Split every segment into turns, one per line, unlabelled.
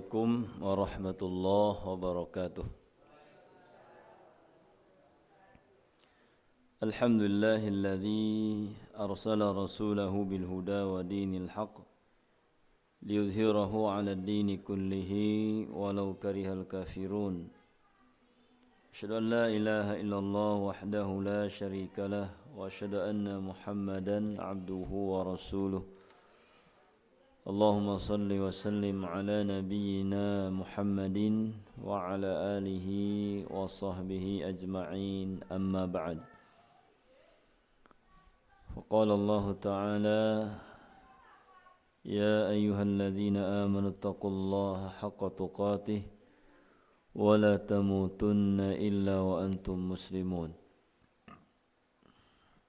Assalamualaikum warahmatullahi wabarakatuh. Alhamdulillahilladzi arsala rasulahu bil huda wa dinil haqq liyudhhirahu 'ala ad-dini kullihi walau karihal kafirun. Asyhadu an la ilaha illallah wahdahu la syarika lah wa asyhadu anna Muhammadan 'abduhu wa rasuluh. Allahumma salli wa sallim ala nabiyyina Muhammadin wa ala alihi wa sahbihi ajma'in, amma ba'd. Faqala Allah Ta'ala, ya ayyuhalladzina amanu taqullaha haqqa tuqatih wa la tamutunna illa wa antum muslimun.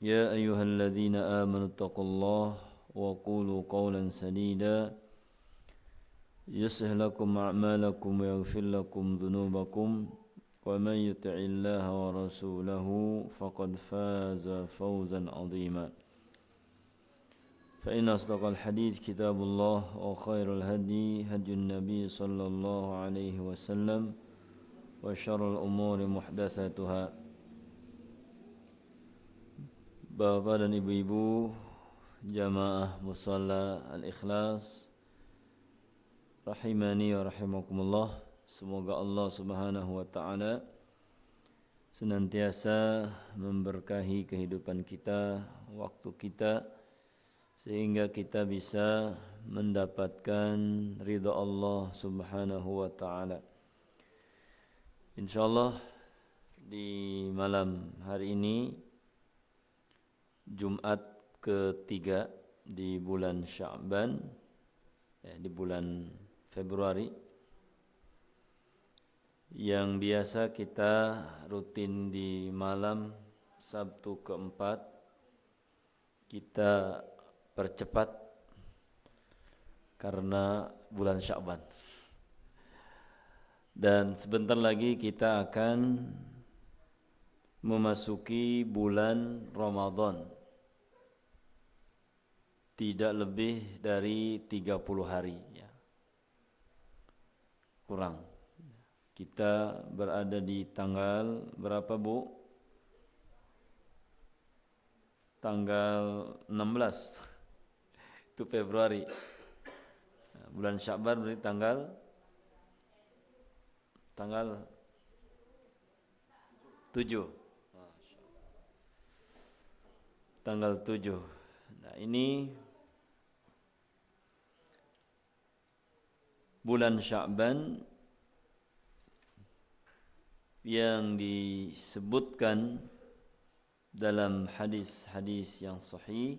Ya ayyuhalladzina amanu taqullaha وقولوا قولا سديدا يصلح لكم أعمالكم ويغفر لكم ذنوبكم ومن يطع الله ورسوله فقد فاز فوزا عظيما فإن أصدق الحديث كتاب الله وخير الهدي هدي النبي صلى الله عليه وسلم وشر الأمور محدثاتها. Bapak dan ibu-ibu jamaah musalla al-ikhlas rahimani wa rahimakumullah, semoga Allah subhanahu wa ta'ala senantiasa memberkahi kehidupan kita, waktu kita, sehingga kita bisa mendapatkan ridha Allah subhanahu wa ta'ala. InsyaAllah di malam hari ini, Jumat ketiga di bulan Sya'ban, di bulan Februari, yang biasa kita rutin di malam Sabtu keempat, kita percepat karena bulan Sya'ban. Dan sebentar lagi kita akan memasuki bulan Ramadan. Tidak lebih dari 30 hari ya. Kurang. Kita berada di tanggal berapa, Bu? Tanggal 16. Itu Februari. Bulan Sya'ban berarti tanggal tanggal 7. Tanggal 7. Nah, ini bulan Sya'ban yang disebutkan dalam hadis-hadis yang sahih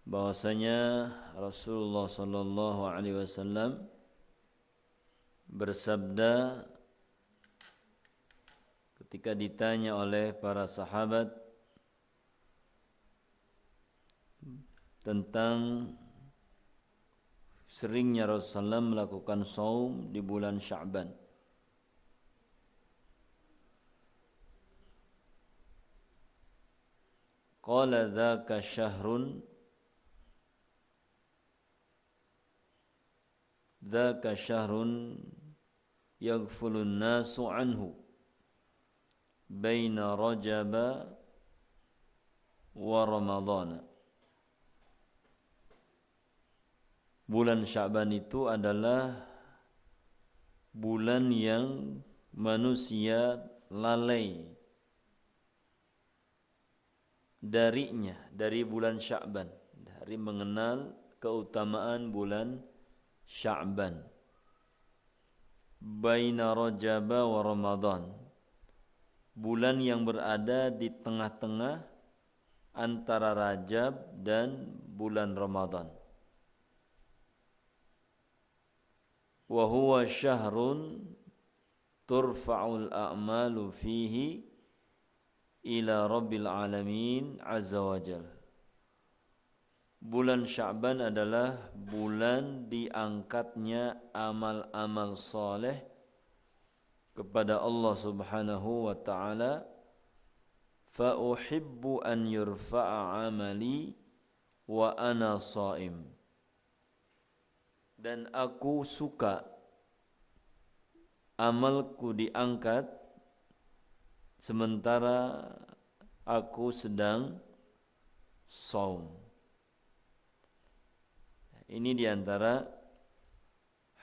bahwasanya Rasulullah sallallahu alaihi wasallam bersabda ketika ditanya oleh para sahabat tentang seringnya Rasulullah melakukan saum di bulan Sya'ban. Qala dzaka syahrun yaghfulun nasu anhu baina Rajaba wa Ramadhana. Bulan Sya'ban itu adalah bulan yang manusia lalai darinya, dari bulan Sya'ban, dari mengenal keutamaan bulan Sya'ban. Baina Rajaba wa Ramadan, bulan yang berada di tengah-tengah antara Rajab dan bulan Ramadan. Wa huwa syahrun turfa'ul a'malu fihi ila rabbil alamin azza wa jal. Bulan Sya'ban adalah bulan diangkatnya amal-amal saleh kepada Allah subhanahu wa ta'ala. Fa uhibbu an yurfa'a amali wa ana shaim. dan aku suka amalku diangkat sementara aku sedang shaum. Ini diantara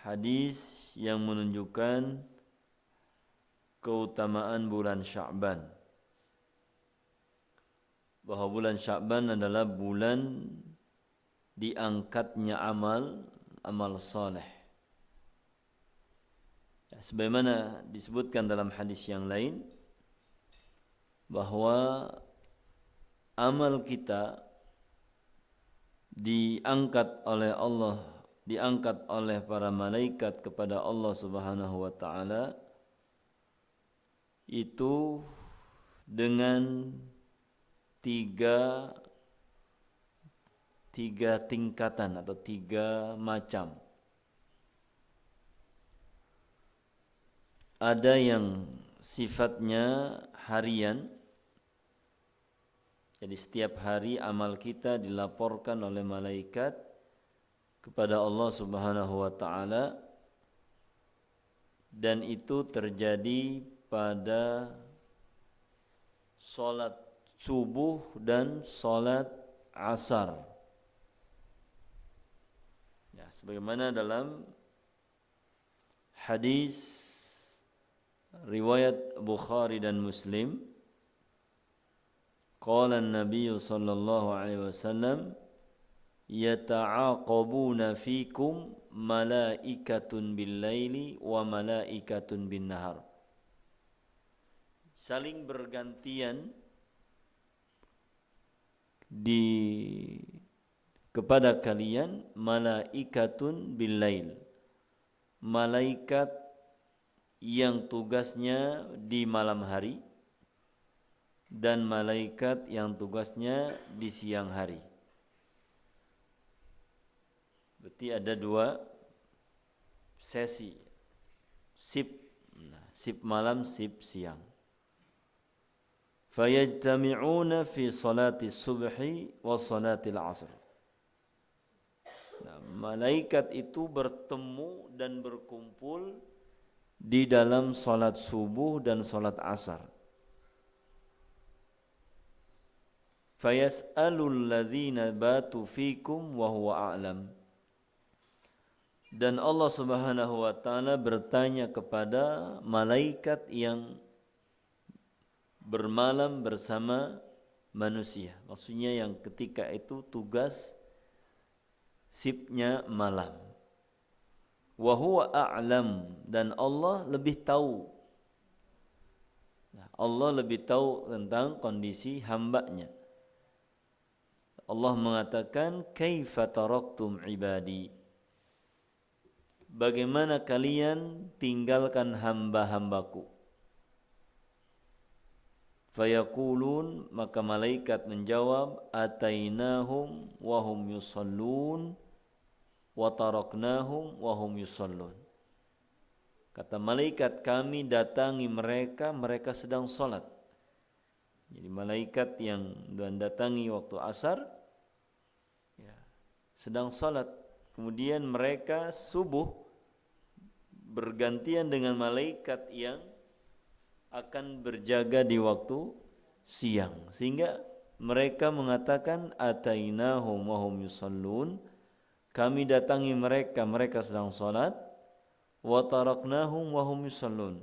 hadis yang menunjukkan keutamaan bulan Sya'ban. Bahwa bulan Sya'ban adalah bulan diangkatnya amal saleh. Ya, sebagaimana disebutkan dalam hadis yang lain bahwa amal kita diangkat oleh Allah, diangkat oleh para malaikat kepada Allah Subhanahu wa taala itu dengan tiga tingkatan atau tiga macam. Ada yang sifatnya harian, jadi setiap hari amal kita dilaporkan oleh malaikat kepada Allah Subhanahu wa taala, dan itu terjadi pada salat subuh dan salat asar. Ya, sebagaimana dalam hadis riwayat Bukhari dan Muslim, qala an-nabiy sallallahu alaihi wasallam yata'aqabuna fikum malaikatun bil-laili wa malaikatun bin-nahar. Saling bergantian kepada kalian malaikatun bil-lail, malaikat yang tugasnya di malam hari dan malaikat yang tugasnya di siang hari. Berarti ada dua sesi, sip malam, sip siang. Fayajtami'una fi salati subhi wa salati al-asr. Nah, malaikat itu bertemu dan berkumpul di dalam salat subuh dan salat asar. Fayas'alul ladzina batu fikum wa huwa a'lam. Dan Allah Subhanahu wa taala bertanya kepada malaikat yang bermalam bersama manusia. Maksudnya yang ketika itu tugas sipnya malam. Wa huwa a'lam, dan Allah lebih tahu. Allah lebih tahu tentang kondisi hambanya. Allah mengatakan, kaifa taraktum ibadi, bagaimana kalian tinggalkan hamba-hambaku. Fayaqulun, maka malaikat menjawab, atainahum wa hum yusallun wa taraknahum wa hum yusallun. Kata malaikat, kami datangi mereka, mereka sedang salat. Jadi malaikat yang datangi waktu asar ya, sedang salat. Kemudian mereka subuh bergantian dengan malaikat yang akan berjaga di waktu siang. Sehingga mereka mengatakan atainahum wa hum yusallun, kami datangi mereka, mereka sedang salat, wa taraknahum wa hum yusallun,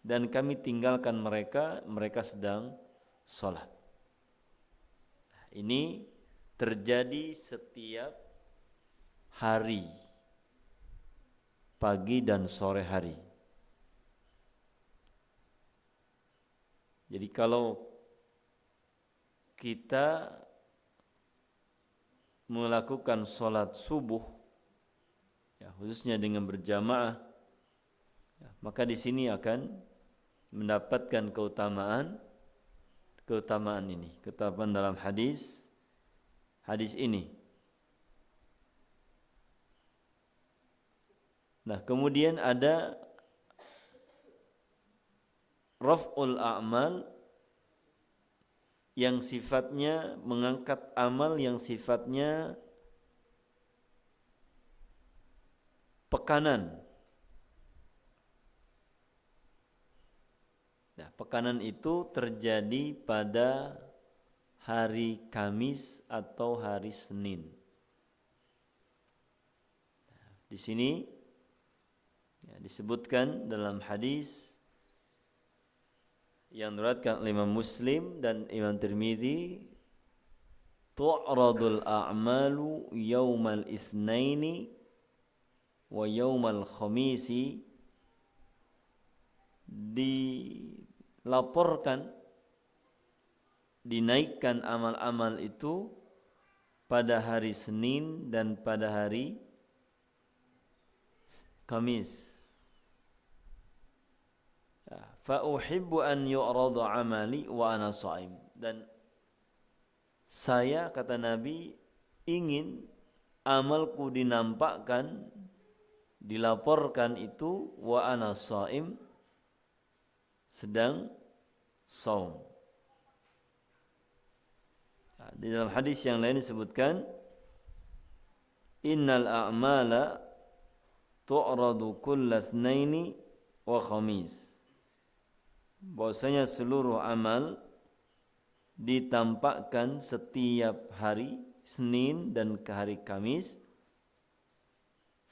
dan kami tinggalkan mereka, mereka sedang salat. Ini terjadi setiap hari, pagi dan sore hari. Jadi kalau kita melakukan salat subuh, ya, khususnya dengan berjamaah, ya, maka di sini akan mendapatkan keutamaan ini, keutamaan dalam hadis ini. Nah, kemudian ada raf'ul a'mal yang sifatnya mengangkat amal yang sifatnya pekanan. Nah, pekanan itu terjadi pada hari Kamis atau hari Senin. Nah, di sini disebutkan dalam hadis yang diriwayatkan oleh Imam Muslim dan Imam Tirmidzi, tu'radul a'malu yaumal isnaini wa yaumal khamisi, dilaporkan, dinaikkan amal-amal itu pada hari Senin dan pada hari Kamis. Fa uhibbu an yu'radu amali wa ana shaim. Dan saya, kata Nabi, ingin amalku dinampakkan, dilaporkan itu wa ana shaim, sedang saum. Nah, di dalam hadis yang lain disebutkan, innal a'mala tu'radu kullasnaini wa khamis. Bahwasanya seluruh amal ditampakkan setiap hari Senin dan ke hari Kamis.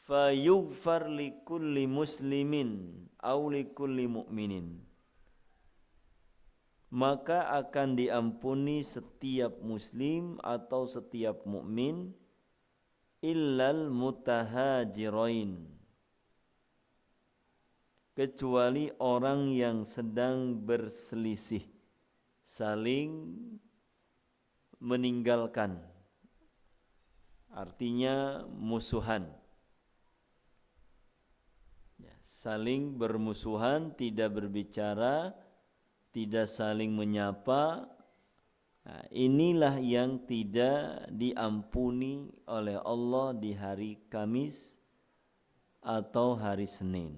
Fa yughfar likulli muslimin aw likulli mu'minin, maka akan diampuni setiap muslim atau setiap mukmin, illal mutahajirain, kecuali orang yang sedang berselisih, saling meninggalkan, artinya musuhan, saling bermusuhan, tidak berbicara, tidak saling menyapa. Nah, inilah yang tidak diampuni oleh Allah di hari Kamis atau hari Senin.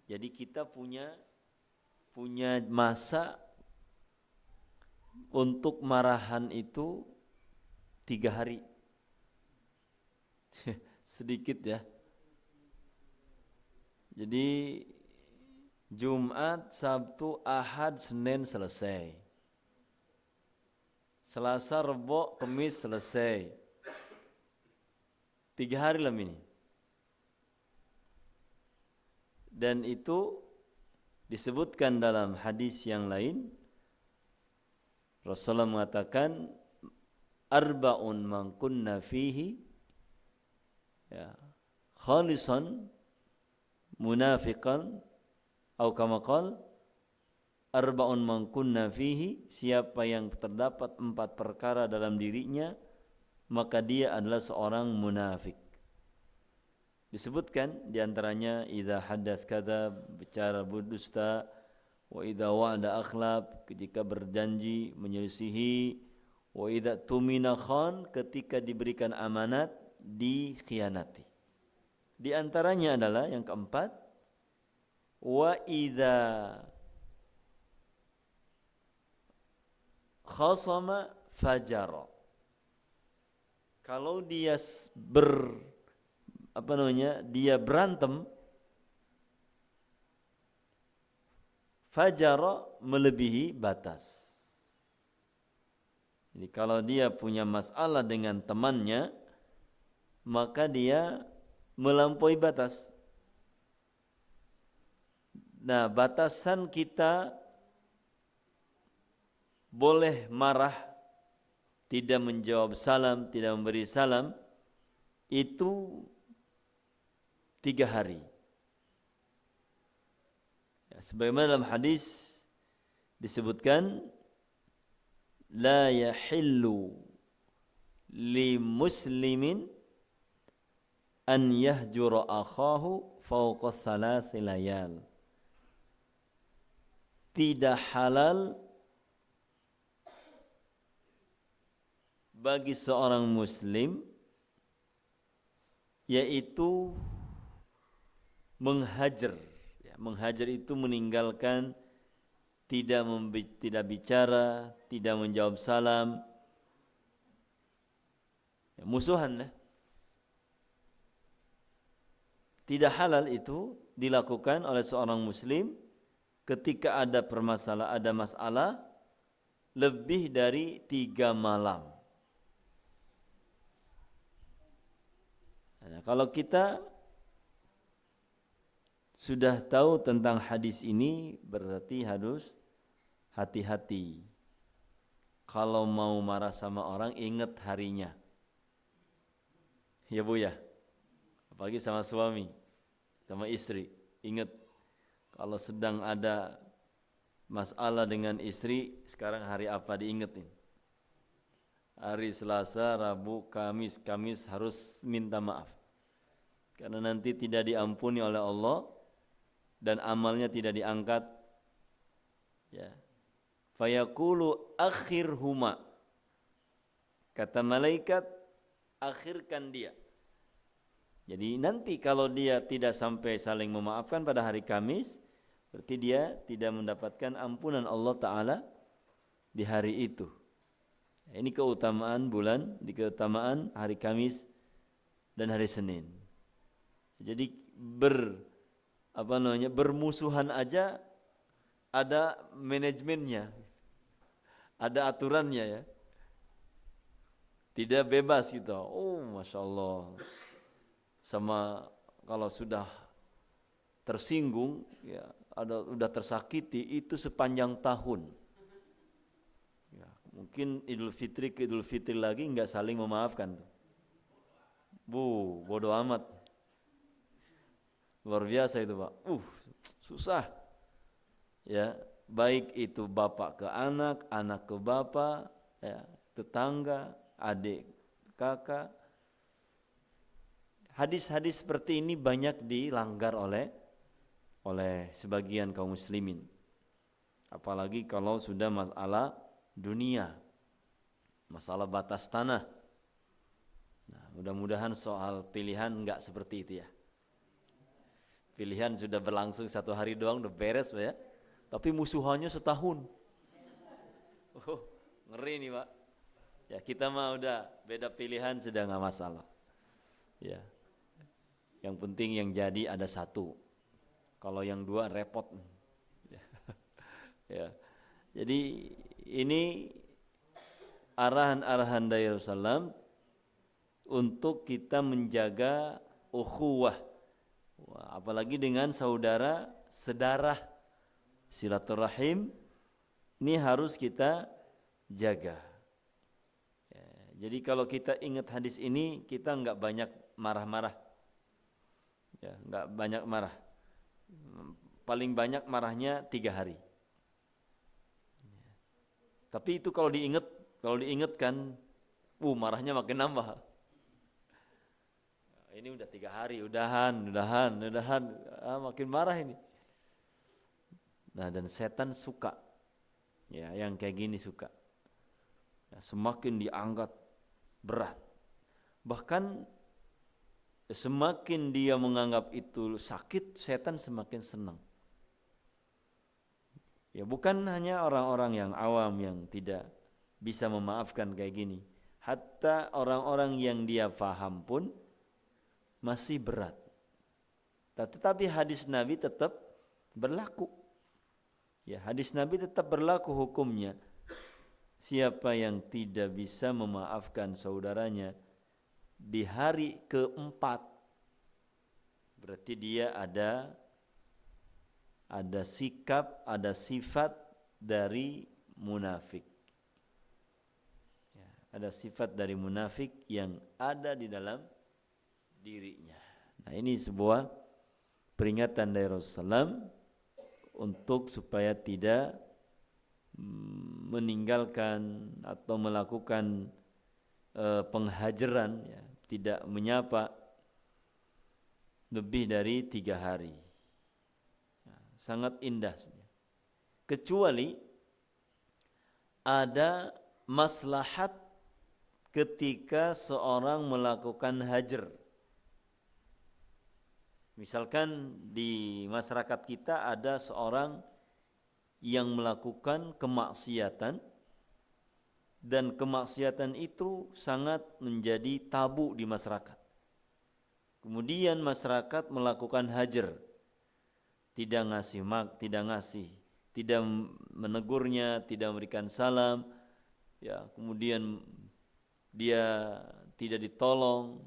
Jadi kita punya masa untuk marahan itu 3 hari. Sedikit ya. Jadi Jumat, Sabtu, Ahad, Senin selesai. Selasa, Rebo, Kamis selesai. 3 hari lah ini. Dan itu disebutkan dalam hadis yang lain, Rasulullah mengatakan, arba'un man kunna fihi khalisan munafiqan, atau kama qala, arba'un man kunna fihi, siapa yang terdapat 4 perkara dalam dirinya, maka dia adalah seorang munafik. Disebutkan diantaranya, idza hadats kadzab, bicara berdusta, wa idza wa'ada akhlaf, ketika berjanji menyelisihi, wa idza tumina khan, ketika diberikan amanat dikhianati. Di antaranya adalah yang keempat, wa idza khasama fajara, kalau dia dia berantem, fajara, melebihi batas. Jadi kalau dia punya masalah dengan temannya, maka dia melampaui batas. Nah, batasan kita boleh marah, tidak menjawab salam, tidak memberi salam, itu 3 hari. Ya, sebagaimana dalam hadis disebutkan, la yahillu li muslimin an yahjura akhahu fawqa 3 layal. Tidak halal bagi seorang muslim, yaitu menghajar. Menghajar itu meninggalkan, tidak bicara, tidak menjawab salam, musuhan lah. Tidak halal itu dilakukan oleh seorang muslim ketika ada ada masalah lebih dari 3 malam. Nah, kalau kita sudah tahu tentang hadis ini, berarti harus hati-hati. Kalau mau marah sama orang, ingat harinya. Ya Bu ya, apalagi sama suami, sama istri. Ingat, kalau sedang ada masalah dengan istri, sekarang hari apa diingetin. Hari Selasa, Rabu, Kamis. Kamis harus minta maaf. Karena nanti tidak diampuni oleh Allah dan amalnya tidak diangkat. Ya. Fayaqulu akhirhuma. Kata malaikat, akhirkan dia. Jadi nanti kalau dia tidak sampai saling memaafkan pada hari Kamis, berarti dia tidak mendapatkan ampunan Allah Ta'ala di hari itu. Ini keutamaan bulan, di keutamaan hari Kamis dan hari Senin. Jadi bermusuhan aja ada manajemennya, ada aturannya ya. Tidak bebas gitu. Oh, masya Allah. Sama kalau sudah tersinggung, ya udah tersakiti itu sepanjang tahun. Ya, mungkin Idul Fitri ke Idul Fitri lagi nggak saling memaafkan tuh. Bodoh amat. Luar biasa itu Pak. Susah. Ya, baik itu bapak ke anak, anak ke bapak, ya, tetangga, adik, kakak. Hadis-hadis seperti ini banyak dilanggar oleh sebagian kaum muslimin. Apalagi kalau sudah masalah dunia, masalah batas tanah. Nah, mudah-mudahan soal pilihan enggak seperti itu ya. Pilihan sudah berlangsung 1 hari doang udah beres ya. Tapi musuhannya setahun. Ngeri nih Pak. Ya kita mah udah beda pilihan sudah enggak masalah. Ya. Yang penting yang jadi ada 1. Kalau yang 2 repot. Ya. Jadi ini arahan-arahan dari Rasulullah untuk kita menjaga ukhuwah. Apalagi dengan saudara sedarah, silaturahim ini harus kita jaga. Ya, jadi kalau kita ingat hadis ini, kita enggak banyak marah-marah. Ya, enggak banyak marah. Paling banyak marahnya 3 hari. Ya. Tapi itu kalau diingatkan, marahnya makin nambah. Ini udah 3 hari, udahan, makin marah ini. Nah, dan setan suka, ya, yang kayak gini suka. Ya, semakin dianggap berat, bahkan semakin dia menganggap itu sakit, setan semakin senang. Ya, bukan hanya orang-orang yang awam yang tidak bisa memaafkan kayak gini, hatta orang-orang yang dia faham pun masih berat. Tetapi hadis Nabi tetap berlaku. Ya, hadis Nabi tetap berlaku hukumnya. Siapa yang tidak bisa memaafkan saudaranya di hari keempat, berarti dia ada sikap, ada sifat dari munafik. Ya, ada sifat dari munafik yang ada di dalam dirinya. Nah, ini sebuah peringatan dari Rasulullah untuk supaya tidak meninggalkan atau melakukan penghajaran, ya, tidak menyapa lebih dari 3 hari. Nah, sangat indah sebenarnya. Kecuali ada maslahat ketika seorang melakukan hajar. Misalkan di masyarakat kita ada seorang yang melakukan kemaksiatan dan kemaksiatan itu sangat menjadi tabu di masyarakat. Kemudian masyarakat melakukan hajar, tidak menegurnya, tidak memberikan salam, ya, kemudian dia tidak ditolong,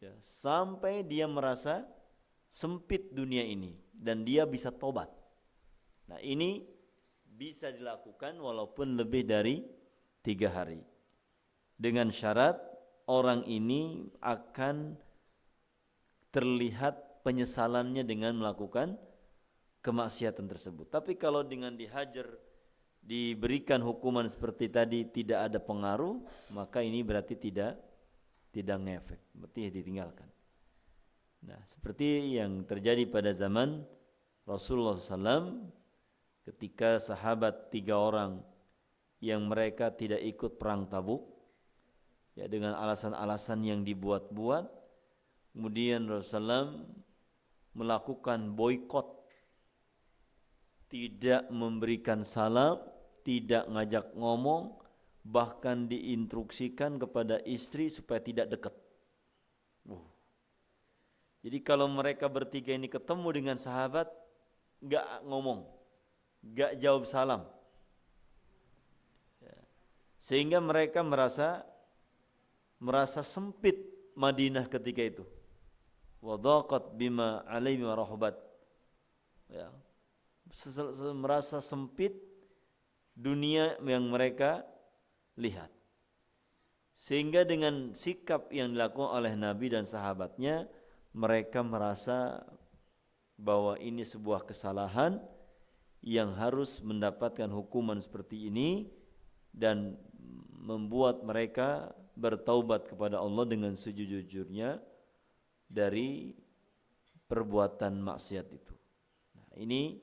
ya, sampai dia merasa sempit dunia ini dan dia bisa tobat. Nah, ini bisa dilakukan walaupun lebih dari 3 hari. Dengan syarat orang ini akan terlihat penyesalannya dengan melakukan kemaksiatan tersebut. Tapi kalau dengan dihajar, diberikan hukuman seperti tadi tidak ada pengaruh, maka ini berarti tidak ngefek, berarti ditinggalkan. Nah, seperti yang terjadi pada zaman Rasulullah SAW ketika sahabat 3 orang yang mereka tidak ikut perang Tabuk, ya, dengan alasan-alasan yang dibuat-buat, kemudian Rasulullah SAW melakukan boikot, tidak memberikan salam, tidak ngajak ngomong, bahkan diinstruksikan kepada istri supaya tidak dekat. Jadi kalau mereka bertiga ini ketemu dengan sahabat, gak ngomong, gak jawab salam, sehingga mereka merasa sempit Madinah ketika itu. Wa dhaqat bima alaihim rahbat, ya, merasa sempit dunia yang mereka lihat. Sehingga dengan sikap yang dilakukan oleh Nabi dan sahabatnya, mereka merasa bahwa ini sebuah kesalahan yang harus mendapatkan hukuman seperti ini, dan membuat mereka bertaubat kepada Allah dengan sejujurnya dari perbuatan maksiat itu. Nah, ini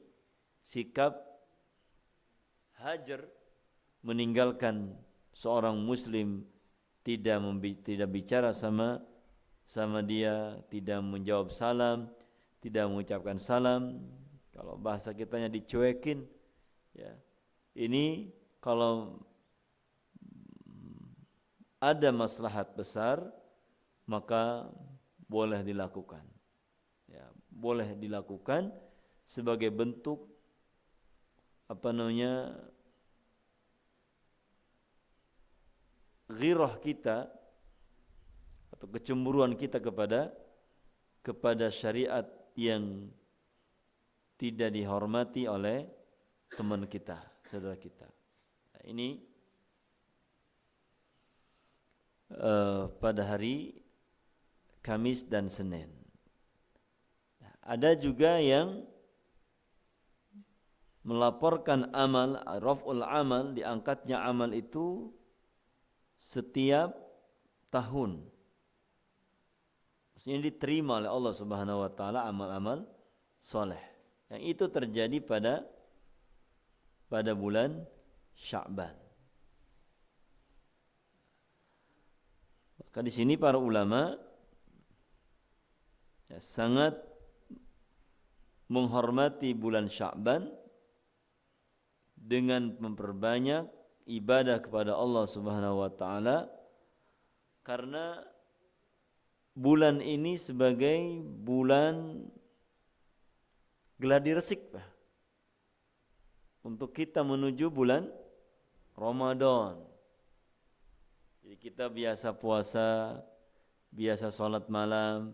sikap hajar, meninggalkan seorang muslim, tidak bicara sama dia, tidak menjawab salam, tidak mengucapkan salam, kalau bahasa kitanya dicuekin, ya. Ini kalau ada maslahat besar maka boleh dilakukan, ya, boleh dilakukan sebagai bentuk ghirah kita atau kecemburuan kita kepada syariat yang tidak dihormati oleh teman kita, saudara kita. Nah, ini pada hari Kamis dan Senin. Nah, ada juga yang melaporkan amal, raf'ul amal, diangkatnya amal itu setiap tahun. Maksudnya diterima oleh Allah Subhanahu wa taala amal-amal soleh. Yang itu terjadi pada bulan Sya'ban. Maka di sini para ulama sangat menghormati bulan Sya'ban dengan memperbanyak ibadah kepada Allah Subhanahu wa taala, karena bulan ini sebagai bulan gladi resik untuk kita menuju bulan Ramadan. Jadi kita biasa puasa, biasa sholat malam,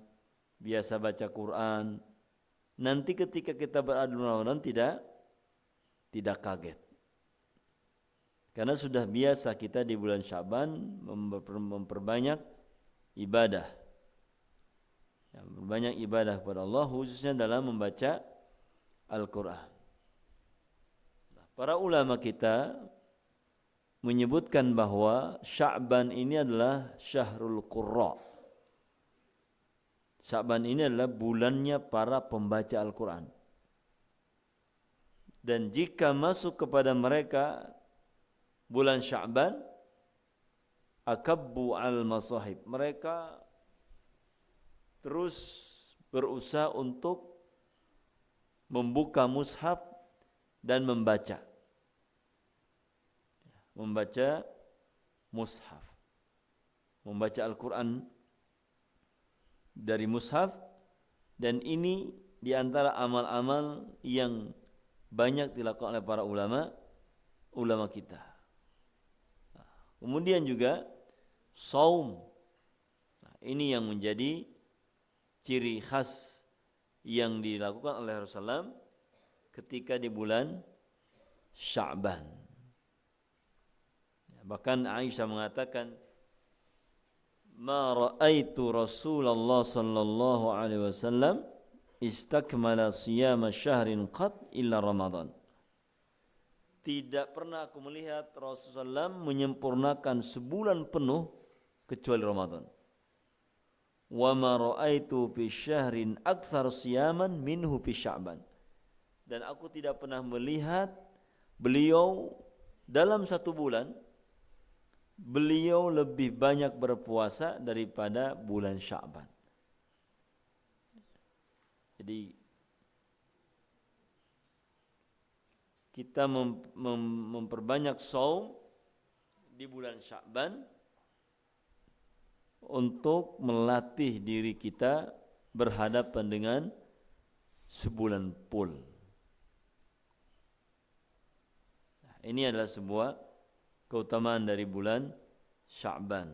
biasa baca Quran. Nanti ketika kita berada di Ramadan tidak kaget, karena sudah biasa kita di bulan Sya'ban memperbanyak ibadah, ya, memperbanyak ibadah kepada Allah, khususnya dalam membaca Al-Quran. Nah, para ulama kita menyebutkan bahwa Sya'ban ini adalah Syahrul Qurra. Sya'ban ini adalah bulannya para pembaca Al-Quran. Dan jika masuk kepada mereka bulan Sya'ban, akabbu al-masahib, mereka terus berusaha untuk membuka mushaf dan membaca mushaf, membaca Al-Quran dari mushaf, dan ini di antara amal-amal yang banyak dilakukan oleh para ulama kita. Kemudian juga saum. Ini yang menjadi ciri khas yang dilakukan oleh Rasulullah ketika di bulan Sya'ban. Bahkan Aisyah mengatakan, "Ma ra'aitu Rasulullah sallallahu alaihi wasallam istakmala siyama syahrin qat illa Ramadan." Tidak pernah aku melihat Rasulullah menyempurnakan sebulan penuh kecuali Ramadan. Wa ma ra'aitu fi syahrin aktsar siyaman minhu fi Sya'ban. Dan aku tidak pernah melihat beliau dalam satu bulan beliau lebih banyak berpuasa daripada bulan Sya'ban. Jadi kita memperbanyak saum di bulan Sya'ban untuk melatih diri kita berhadapan dengan sebulan full. Nah, ini adalah sebuah keutamaan dari bulan Sya'ban.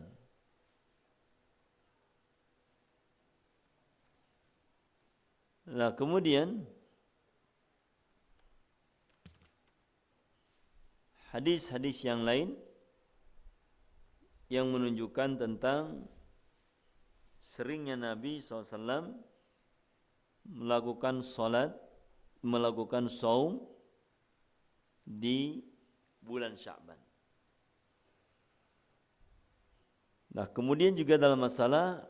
Nah, kemudian hadis-hadis yang lain yang menunjukkan tentang seringnya Nabi SAW melakukan salat, melakukan saum di bulan Sya'ban. Nah, kemudian juga dalam masalah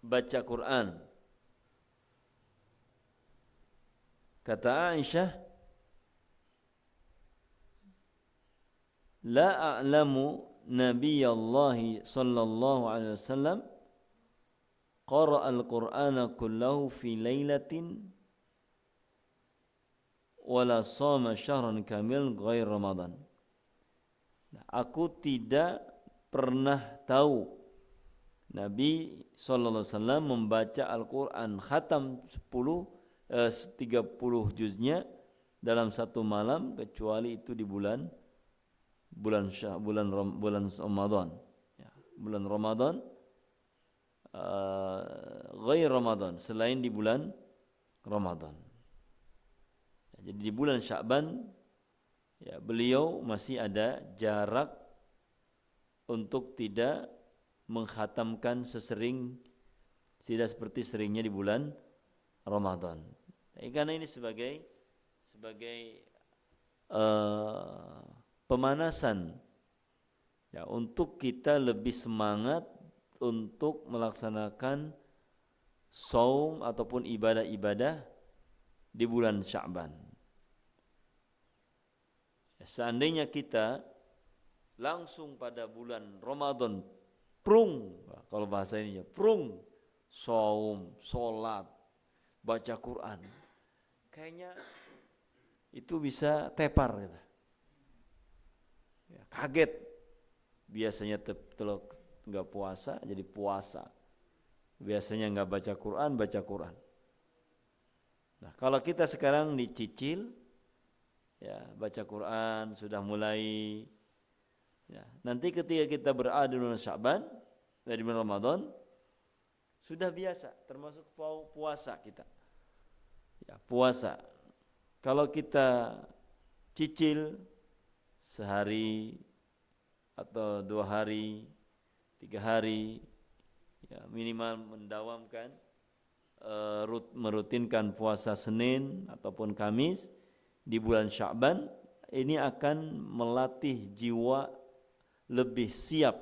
baca Quran, kata Aisyah, la a'lamu Nabiyallahi sallallahu alaihi wasallam qara'a al-Qur'ana kullahu fi lailatin wala shama syahran kamil ghair Ramadan. Aku tidak pernah tahu Nabi sallallahu alaihi wasallam membaca Al-Qur'an khatam 30 juznya dalam satu malam kecuali itu di bulan Ramadan. Ya, bulan Ramadan ghair Ramadan, selain di bulan Ramadan. Ya, jadi di bulan Sya'ban ya beliau masih ada jarak untuk tidak mengkhatamkan tidak seperti seringnya di bulan Ramadan. Karena ini sebagai pemanasan ya, untuk kita lebih semangat untuk melaksanakan saum ataupun ibadah-ibadah di bulan Sya'ban. Ya, seandainya kita langsung pada bulan Ramadan prung, kalau bahasa ini ya, prung saum, salat, baca Quran, kayaknya itu bisa tepar gitu. Ya, kaget, biasanya nggak puasa jadi puasa, biasanya nggak baca Quran. Nah, kalau kita sekarang dicicil ya baca Quran sudah mulai ya, nanti ketika kita berada di bulan Sya'ban dari bulan Ramadan sudah biasa, termasuk puasa kita ya, puasa kalau kita cicil sehari atau 2 hari, 3 hari, ya minimal mendawamkan, merutinkan puasa Senin ataupun Kamis di bulan Sya'ban, ini akan melatih jiwa lebih siap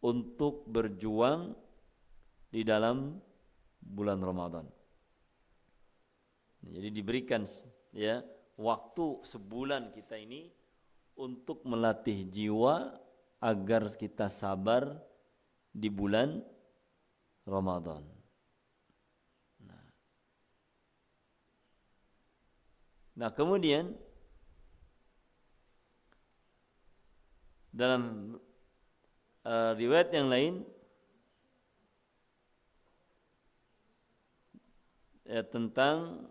untuk berjuang di dalam bulan Ramadan. Jadi diberikan ya waktu sebulan kita ini untuk melatih jiwa agar kita sabar di bulan Ramadan. Nah, kemudian dalam riwayat yang lain tentang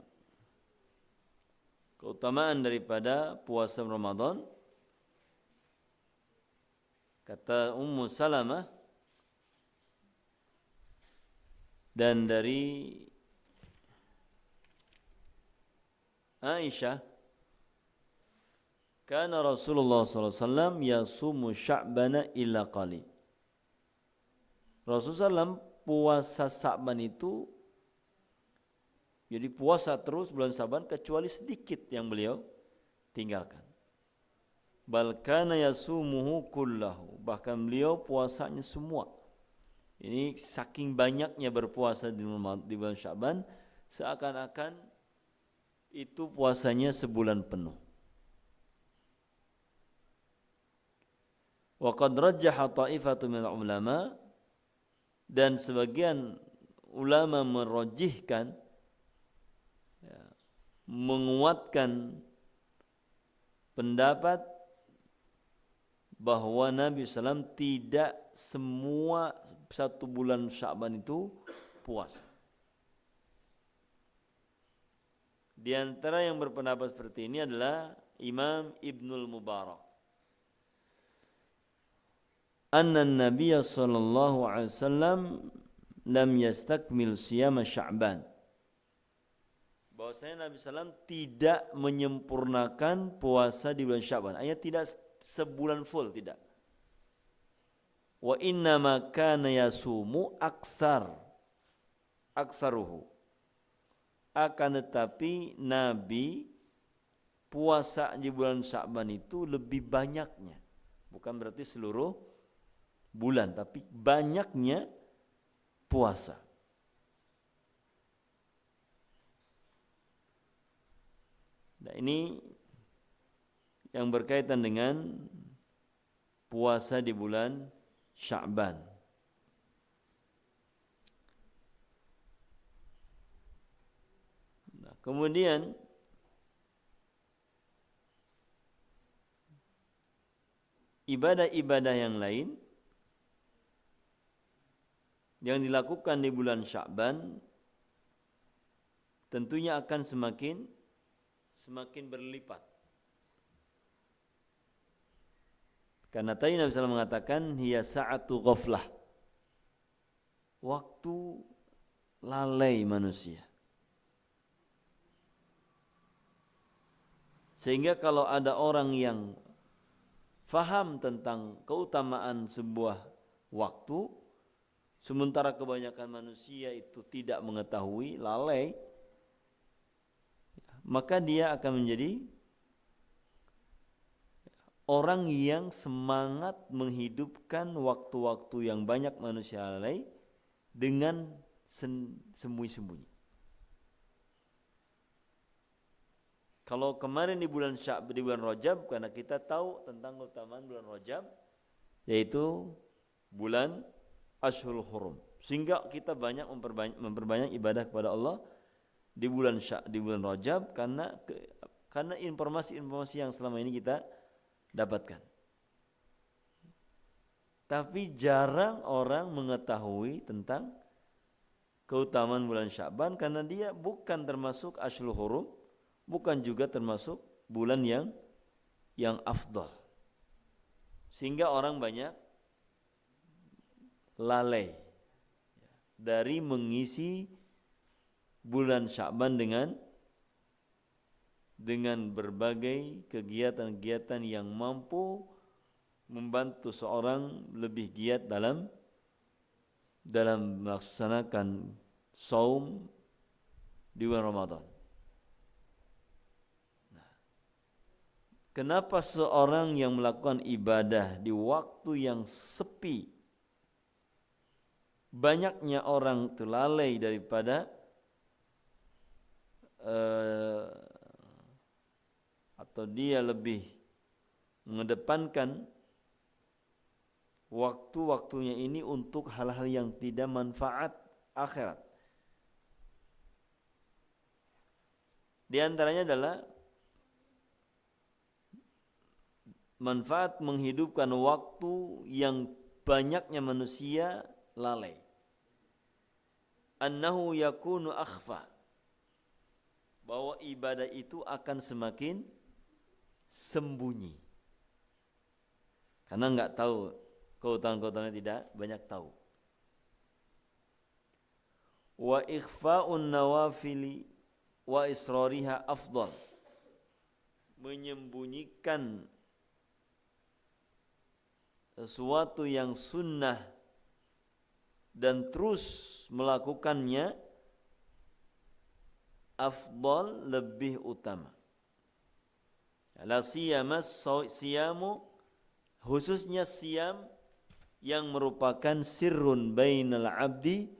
keutamaan daripada puasa Ramadan. Kata Ummu Salamah dan dari Aisyah, kana Rasulullah sallallahu alaihi wasallam yasumu Sya'bana illa qali. Rasulullah SAW puasa Sya'ban itu jadi puasa terus bulan Sya'ban kecuali sedikit yang beliau tinggalkan. Bal kana yasumuhu kullahu, bahkan beliau puasanya semua. Ini saking banyaknya berpuasa di bulan Sya'ban, seakan-akan itu puasanya sebulan penuh. Wa qad rajjaha ta'ifatu minal ulama, dan sebagian ulama merojihkan, menguatkan pendapat bahwa Nabi SAW tidak semua satu bulan Sya'ban itu puasa. Di antara yang berpendapat seperti ini adalah Imam Ibnul Mubarak. Anna Nabiya sallallahu alaihi wasallam lam yastakmil siyama Sya'ban. Bahwasanya Nabi SAW tidak menyempurnakan puasa di bulan Sya'ban. Artinya tidak sebulan full, tidak. Wa inna ma kana yasumu aktsaruhu. Akan tetapi Nabi puasa di bulan Sya'ban itu lebih banyaknya. Bukan berarti seluruh bulan, tapi banyaknya puasa. Nah, ini yang berkaitan dengan puasa di bulan Sya'ban. Nah, kemudian ibadah-ibadah yang lain yang dilakukan di bulan Sya'ban tentunya akan semakin berlipat. Karena tadi Nabi SAW mengatakan hiya sa'atu ghaflah, waktu lalai manusia. Sehingga kalau ada orang yang faham tentang keutamaan sebuah waktu, sementara kebanyakan manusia itu tidak mengetahui, lalai, maka dia akan menjadi orang yang semangat menghidupkan waktu-waktu yang banyak manusia lalai dengan sembunyi-sembunyi. Kalau kemarin di bulan Rajab, karena kita tahu tentang keutamaan bulan Rajab, yaitu bulan Ashhurul Hurum, sehingga kita banyak memperbanyak ibadah kepada Allah di bulan Rajab karena informasi-informasi yang selama ini kita dapatkan. Tapi jarang orang mengetahui tentang keutamaan bulan Sya'ban karena dia bukan termasuk Ashhurul Hurum, bukan juga termasuk bulan yang afdal. Sehingga orang banyak lalai dari mengisi bulan Sya'ban dengan berbagai kegiatan-kegiatan yang mampu membantu seorang lebih giat dalam melaksanakan saum di bulan Ramadan. Nah, kenapa seorang yang melakukan ibadah di waktu yang sepi, banyaknya orang terlalai daripada atau dia lebih mengedepankan waktu-waktunya ini untuk hal-hal yang tidak manfaat akhirat. Di antaranya adalah manfaat menghidupkan waktu yang banyaknya manusia lalai. Annahu yakunu akhfa, bahwa ibadah itu akan semakin sembunyi. Karena enggak tahu keutamaan-keutamaannya, tidak banyak tahu. Wa ikhfa'un nawafili wa israriha afdal. Menyembunyikan sesuatu yang sunnah dan terus melakukannya afdal, lebih utama. La siyama siyamu, khususnya siyam yang merupakan sirrun bainal abdi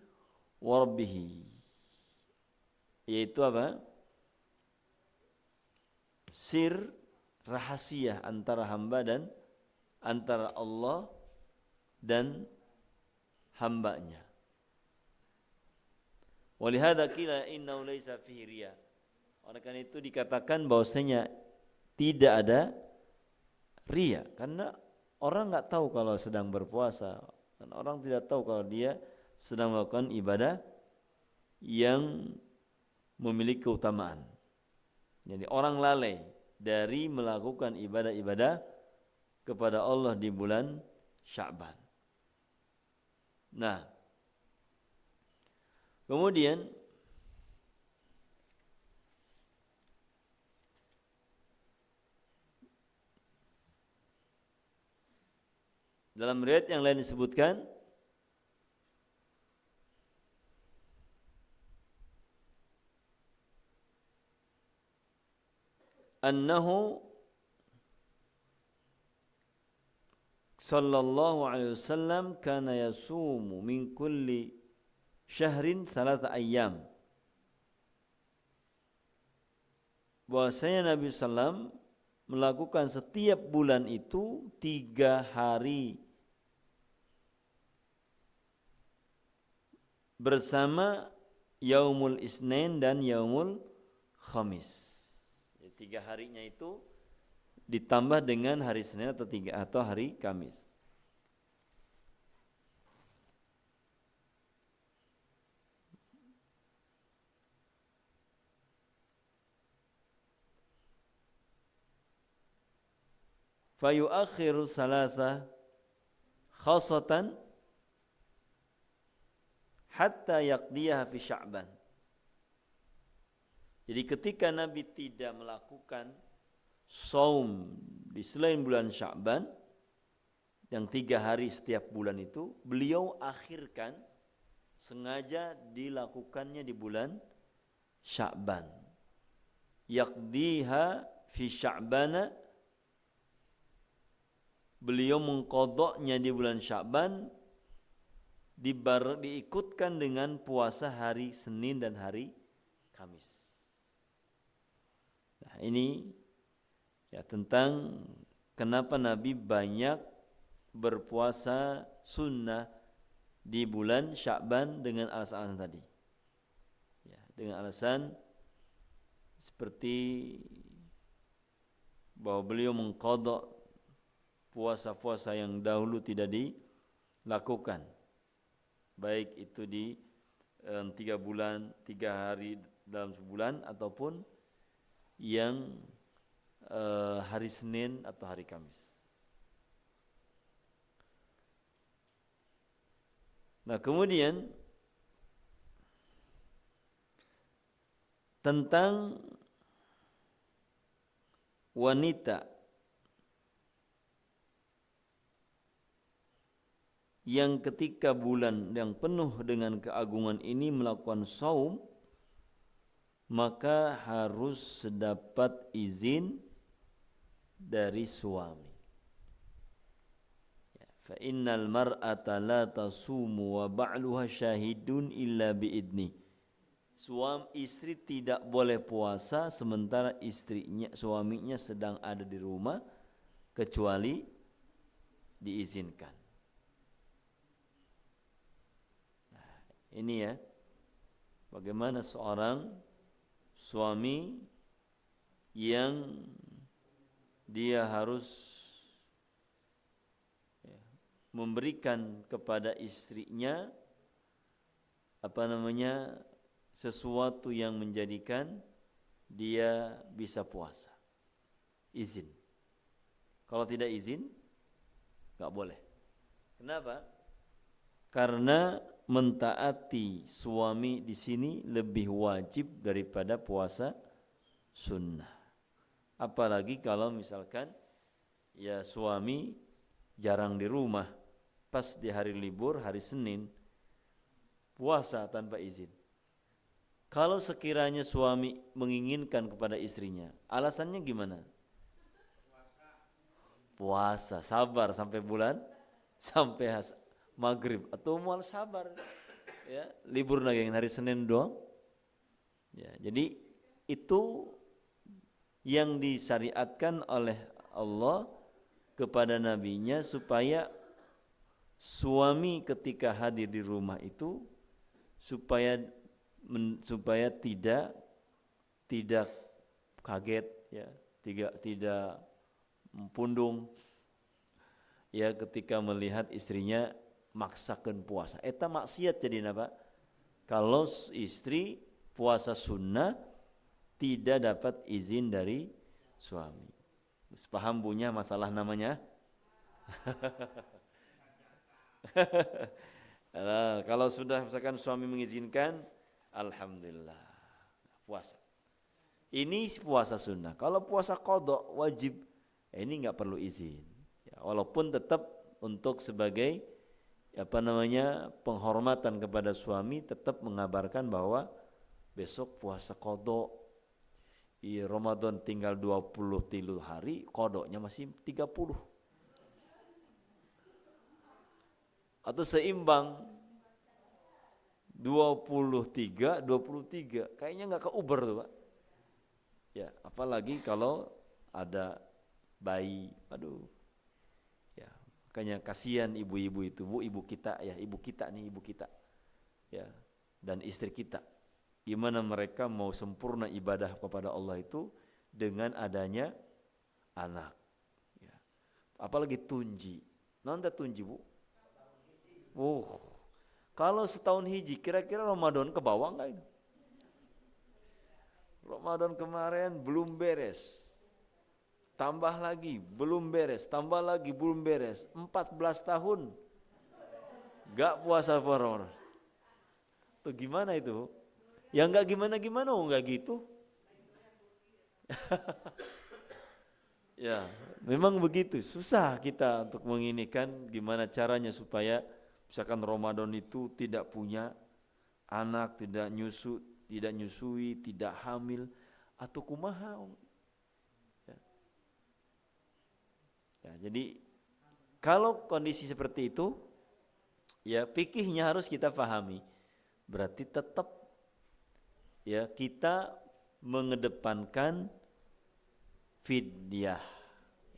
wa rabbih, yaitu apa? Sir, rahasia antara hamba dan antara Allah dan hambanya. Walihada qila innahu laisa fihi riya. Oleh karena itu dikatakan bahwasanya tidak ada riya, karena orang enggak tahu kalau sedang berpuasa, dan orang tidak tahu kalau dia sedang melakukan ibadah yang memiliki keutamaan. Jadi orang lalai dari melakukan ibadah-ibadah kepada Allah di bulan Sya'ban. Nah, kemudian dalam riwayat yang lain disebutkan annahu sallallahu alaihi wasallam kana yasumu min kulli syahrin 3 ayyam. Bahwasanya Nabi sallam melakukan setiap bulan itu 3 hari bersama Yaumul Isnin dan Yaumul Khamis. 3 harinya itu ditambah dengan hari Senin atau hari Kamis. Fayuakhiru salasa khasatan hatta yaqdiyaha fi Sya'ban. Jadi ketika Nabi tidak melakukan saum di selain bulan Sya'ban yang 3 hari setiap bulan itu, beliau akhirkan, sengaja dilakukannya di bulan Sya'ban. Yaqdiha fi Sya'bana, beliau mengqadanya di bulan Sya'ban, diikutkan dengan puasa hari Senin dan hari Kamis. Nah, ini ya tentang kenapa Nabi banyak berpuasa sunnah di bulan Sya'ban dengan alasan-alasan tadi. Ya, dengan alasan seperti bahwa beliau mengqadha puasa-puasa yang dahulu tidak dilakukan, baik itu di 3 bulan, 3 hari dalam sebulan, ataupun yang hari Senin atau hari Kamis. Nah, kemudian tentang wanita yang ketika bulan yang penuh dengan keagungan ini melakukan saum, maka harus dapat izin dari suami. Fa innal mar'ata la tasumu wa ba'luha syahidun illa biidni. Istri tidak boleh puasa sementara suaminya sedang ada di rumah kecuali diizinkan. Nah, ini ya, bagaimana seorang suami yang dia harus memberikan kepada istrinya sesuatu yang menjadikan dia bisa puasa. Izin. Kalau tidak izin, nggak boleh. Kenapa? Karena mentaati suami di sini lebih wajib daripada puasa sunnah. Apalagi kalau misalkan ya suami jarang di rumah, pas di hari libur, hari Senin, puasa tanpa izin. Kalau sekiranya suami menginginkan kepada istrinya, alasannya gimana? Puasa, sabar sampai bulan, sampai maghrib, atau mual sabar, ya libur lagi hari Senin doang. Ya, jadi itu yang disyariatkan oleh Allah kepada nabinya supaya suami ketika hadir di rumah itu supaya tidak kaget, ya, tidak pundung, ya, ketika melihat istrinya maksakan puasa. Eta maksiat jadi napa? Kalau istri puasa sunnah tidak dapat izin dari suami. Paham punya masalah namanya? Kalau sudah misalkan suami mengizinkan, alhamdulillah puasa. Ini puasa sunnah. Kalau puasa qadha wajib, ini nggak perlu izin. Ya, walaupun tetap untuk sebagai penghormatan kepada suami, tetap mengabarkan bahwa besok puasa qadha. Ramadan tinggal 23 hari, qadhanya masih 30. Atau seimbang 23 kayaknya nggak keuber tuh Pak. Ya, apalagi kalau ada bayi, aduh. Ya, makanya kasihan ibu-ibu itu, ibu kita ya, ibu kita. Ya, dan istri kita. Gimana mereka mau sempurna ibadah kepada Allah itu dengan adanya anak. Ya. Apalagi tunji. Nonton tunji Bu? Kalau setahun hiji, kira-kira Ramadan ke bawah enggak itu? Ramadan kemarin belum beres. Tambah lagi, belum beres. Tambah lagi, belum beres. 14 tahun. Enggak puasa Ramadan. Tuh gimana itu? Ya enggak gimana-gimana, enggak gitu. Ya, memang begitu. Susah kita untuk menginikan gimana caranya supaya misalkan Ramadan itu tidak punya anak, tidak nyusui, tidak hamil, atau kumaha. Ya, jadi kalau kondisi seperti itu, ya fikihnya harus kita pahami. Berarti tetap ya kita mengedepankan fidyah.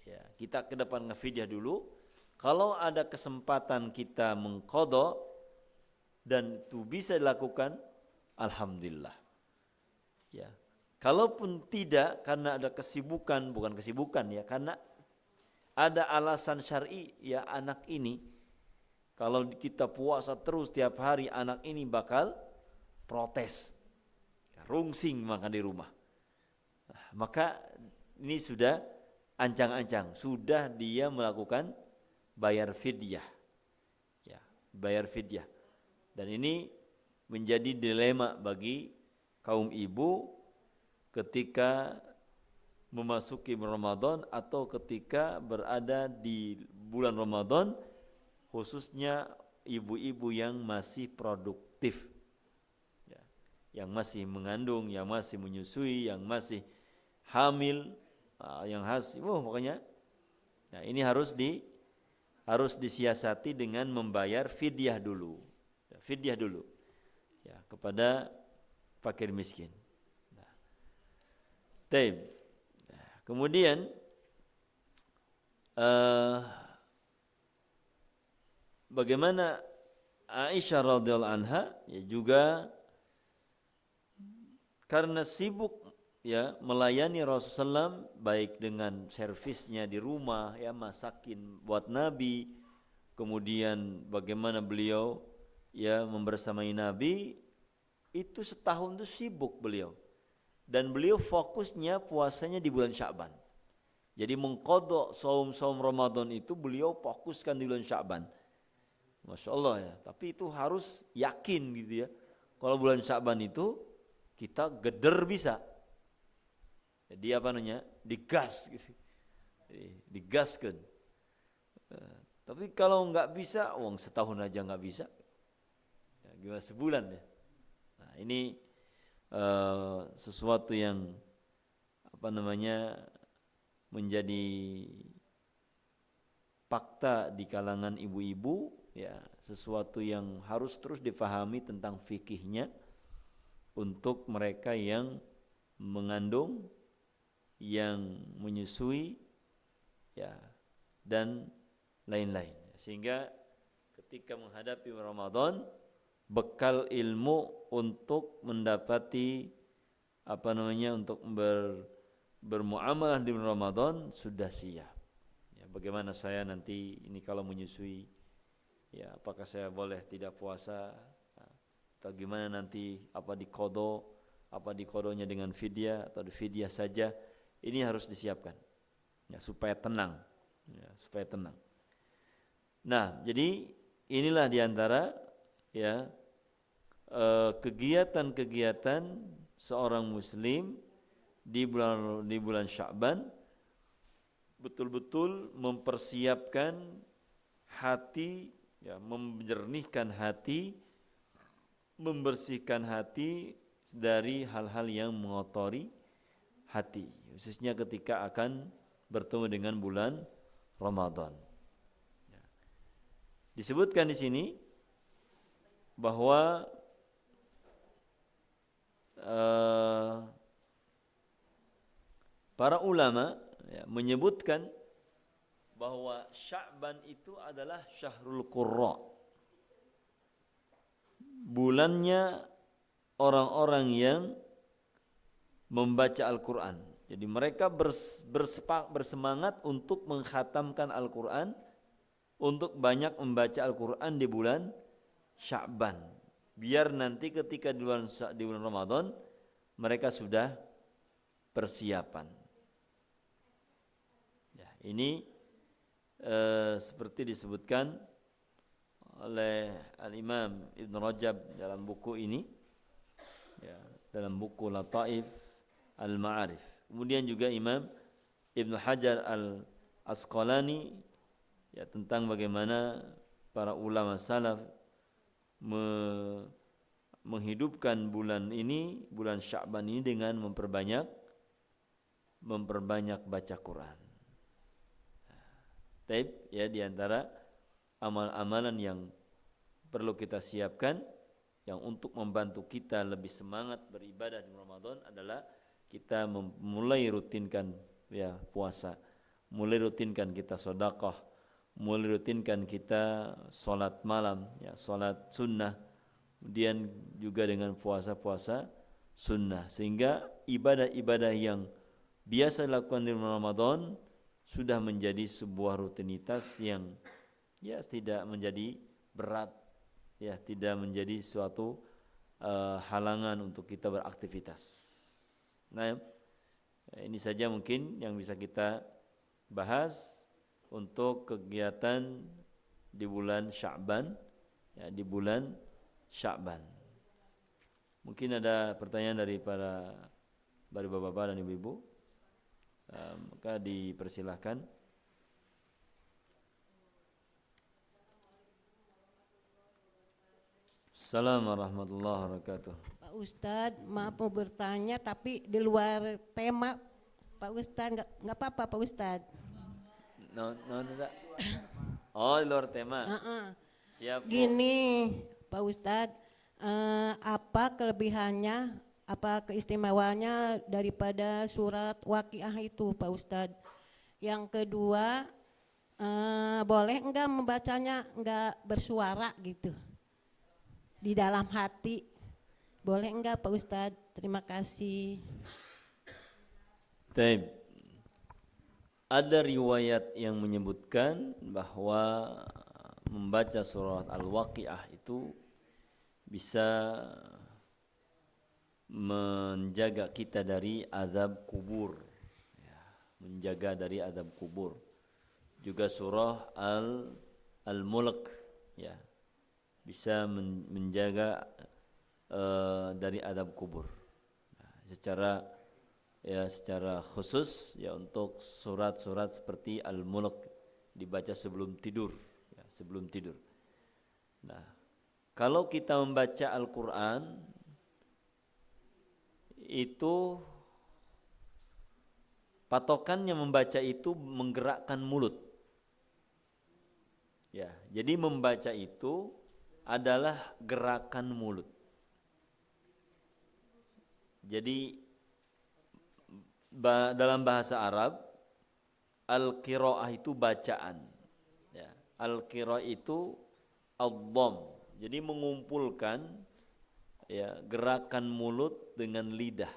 Ya, kita kedepan ngefidyah dulu. Kalau ada kesempatan kita mengqadha dan itu bisa dilakukan, alhamdulillah. Ya. Kalaupun tidak karena ada kesibukan, bukan kesibukan ya, karena ada alasan syar'i, ya anak ini kalau kita puasa terus tiap hari, anak ini bakal protes. Ya, rungsing makan di rumah. Nah, maka ini sudah ancang-ancang, sudah dia melakukan bayar fidyah. Ya, bayar fidyah. Dan ini menjadi dilema bagi kaum ibu ketika memasuki Ramadan atau ketika berada di bulan Ramadan, khususnya ibu-ibu yang masih produktif, ya, yang masih mengandung, yang masih menyusui, yang masih hamil, yang pokoknya, nah ini harus disiasati dengan membayar fidyah dulu, ya, kepada fakir miskin. Nah, kemudian bagaimana Aisyah radhiyallahu anha ya juga karena sibuk ya melayani Rasulullah SAW, baik dengan servisnya di rumah ya, masakin buat Nabi, kemudian bagaimana beliau ya membersamai Nabi, itu setahun itu sibuk beliau dan beliau fokusnya puasanya di bulan Sya'ban. Jadi mengqadha saum Ramadan itu beliau fokuskan di bulan Sya'ban. Masya Allah ya, tapi itu harus yakin gitu ya. Kalau bulan Sya'ban itu kita geder bisa. Jadi apa namanya? Digas gitu. Digaskan. Tapi kalau nggak bisa, uang setahun aja nggak bisa. Ya, gimana sebulan ya? Nah, ini sesuatu yang apa namanya menjadi fakta di kalangan ibu-ibu, ya sesuatu yang harus terus difahami tentang fikihnya untuk mereka yang mengandung, yang menyusui, ya dan lain-lain. Sehingga ketika menghadapi Ramadan, bekal ilmu untuk mendapati apa namanya untuk bermuamalah di Ramadan sudah siap. Ya, bagaimana saya nanti ini kalau menyusui, ya apakah saya boleh tidak puasa, atau gimana nanti apa dikodonya dengan fidyah atau fidyah saja, ini harus disiapkan ya supaya tenang, ya supaya tenang. Nah, jadi inilah diantara ya kegiatan-kegiatan seorang muslim di bulan Sya'ban, betul-betul mempersiapkan hati, ya menjernihkan hati, membersihkan hati dari hal-hal yang mengotori hati, khususnya ketika akan bertemu dengan bulan Ramadan. Disebutkan di sini bahwa para ulama ya, menyebutkan bahwa Sya'ban itu adalah syahrul qurra, bulannya orang-orang yang membaca Al-Quran. Jadi mereka bersemangat untuk mengkhatamkan Al-Quran, untuk banyak membaca Al-Quran di bulan Sya'ban, biar nanti ketika di bulan Ramadan mereka sudah persiapan. Ya, ini seperti disebutkan oleh Al-Imam Ibn Rajab dalam buku ini, ya, dalam buku Lataif Al-Ma'arif. Kemudian juga Imam Ibn Hajar Al-Asqalani, ya, tentang bagaimana para ulama salaf menghidupkan bulan ini, bulan Sya'ban ini dengan memperbanyak baca Quran. Taib, ya, di antara amal-amalan yang perlu kita siapkan yang untuk membantu kita lebih semangat beribadah di Ramadan adalah kita mulai rutinkan ya puasa, mulai rutinkan kita sedekah, mulai rutinkan kita salat malam, ya salat sunnah, kemudian juga dengan puasa-puasa sunnah, sehingga ibadah-ibadah yang biasa dilakukan di Ramadan sudah menjadi sebuah rutinitas yang ya tidak menjadi berat, ya tidak menjadi suatu halangan untuk kita beraktivitas. Nah, ini saja mungkin yang bisa kita bahas untuk kegiatan di bulan Sya'ban, ya, di bulan Sya'ban. Mungkin ada pertanyaan dari bapak-bapak dan ibu-ibu, maka dipersilahkan. Assalamualaikum warahmatullahi wabarakatuh.
Pak Ustadz, maaf mau bertanya tapi di luar tema. Pak Ustadz, nggak apa-apa Pak Ustadz.
Enggak. Oh, di luar tema. Siap.
Gini Pak Ustadz, apa kelebihannya, apa keistimewaannya daripada surat Waqiah itu Pak Ustadz? Yang kedua, boleh enggak membacanya enggak bersuara gitu, di dalam hati, boleh enggak Pak Ustadz? Terima kasih.
Taib. Ada riwayat yang menyebutkan bahwa membaca surat Al-Waqiah itu bisa menjaga kita dari azab kubur, ya, menjaga dari azab kubur. Juga surah Al-Mulk, ya, bisa menjaga dari azab kubur. Nah, secara khusus ya untuk surat-surat seperti Al-Mulk dibaca sebelum tidur, ya, sebelum tidur. Nah, kalau kita membaca Al-Quran itu patokannya membaca itu menggerakkan mulut. Ya, jadi membaca itu adalah gerakan mulut. Jadi dalam bahasa Arab al-qiraah itu bacaan. Ya, al-qiraah itu ad-dhamm. Jadi mengumpulkan ya gerakan mulut dengan lidah.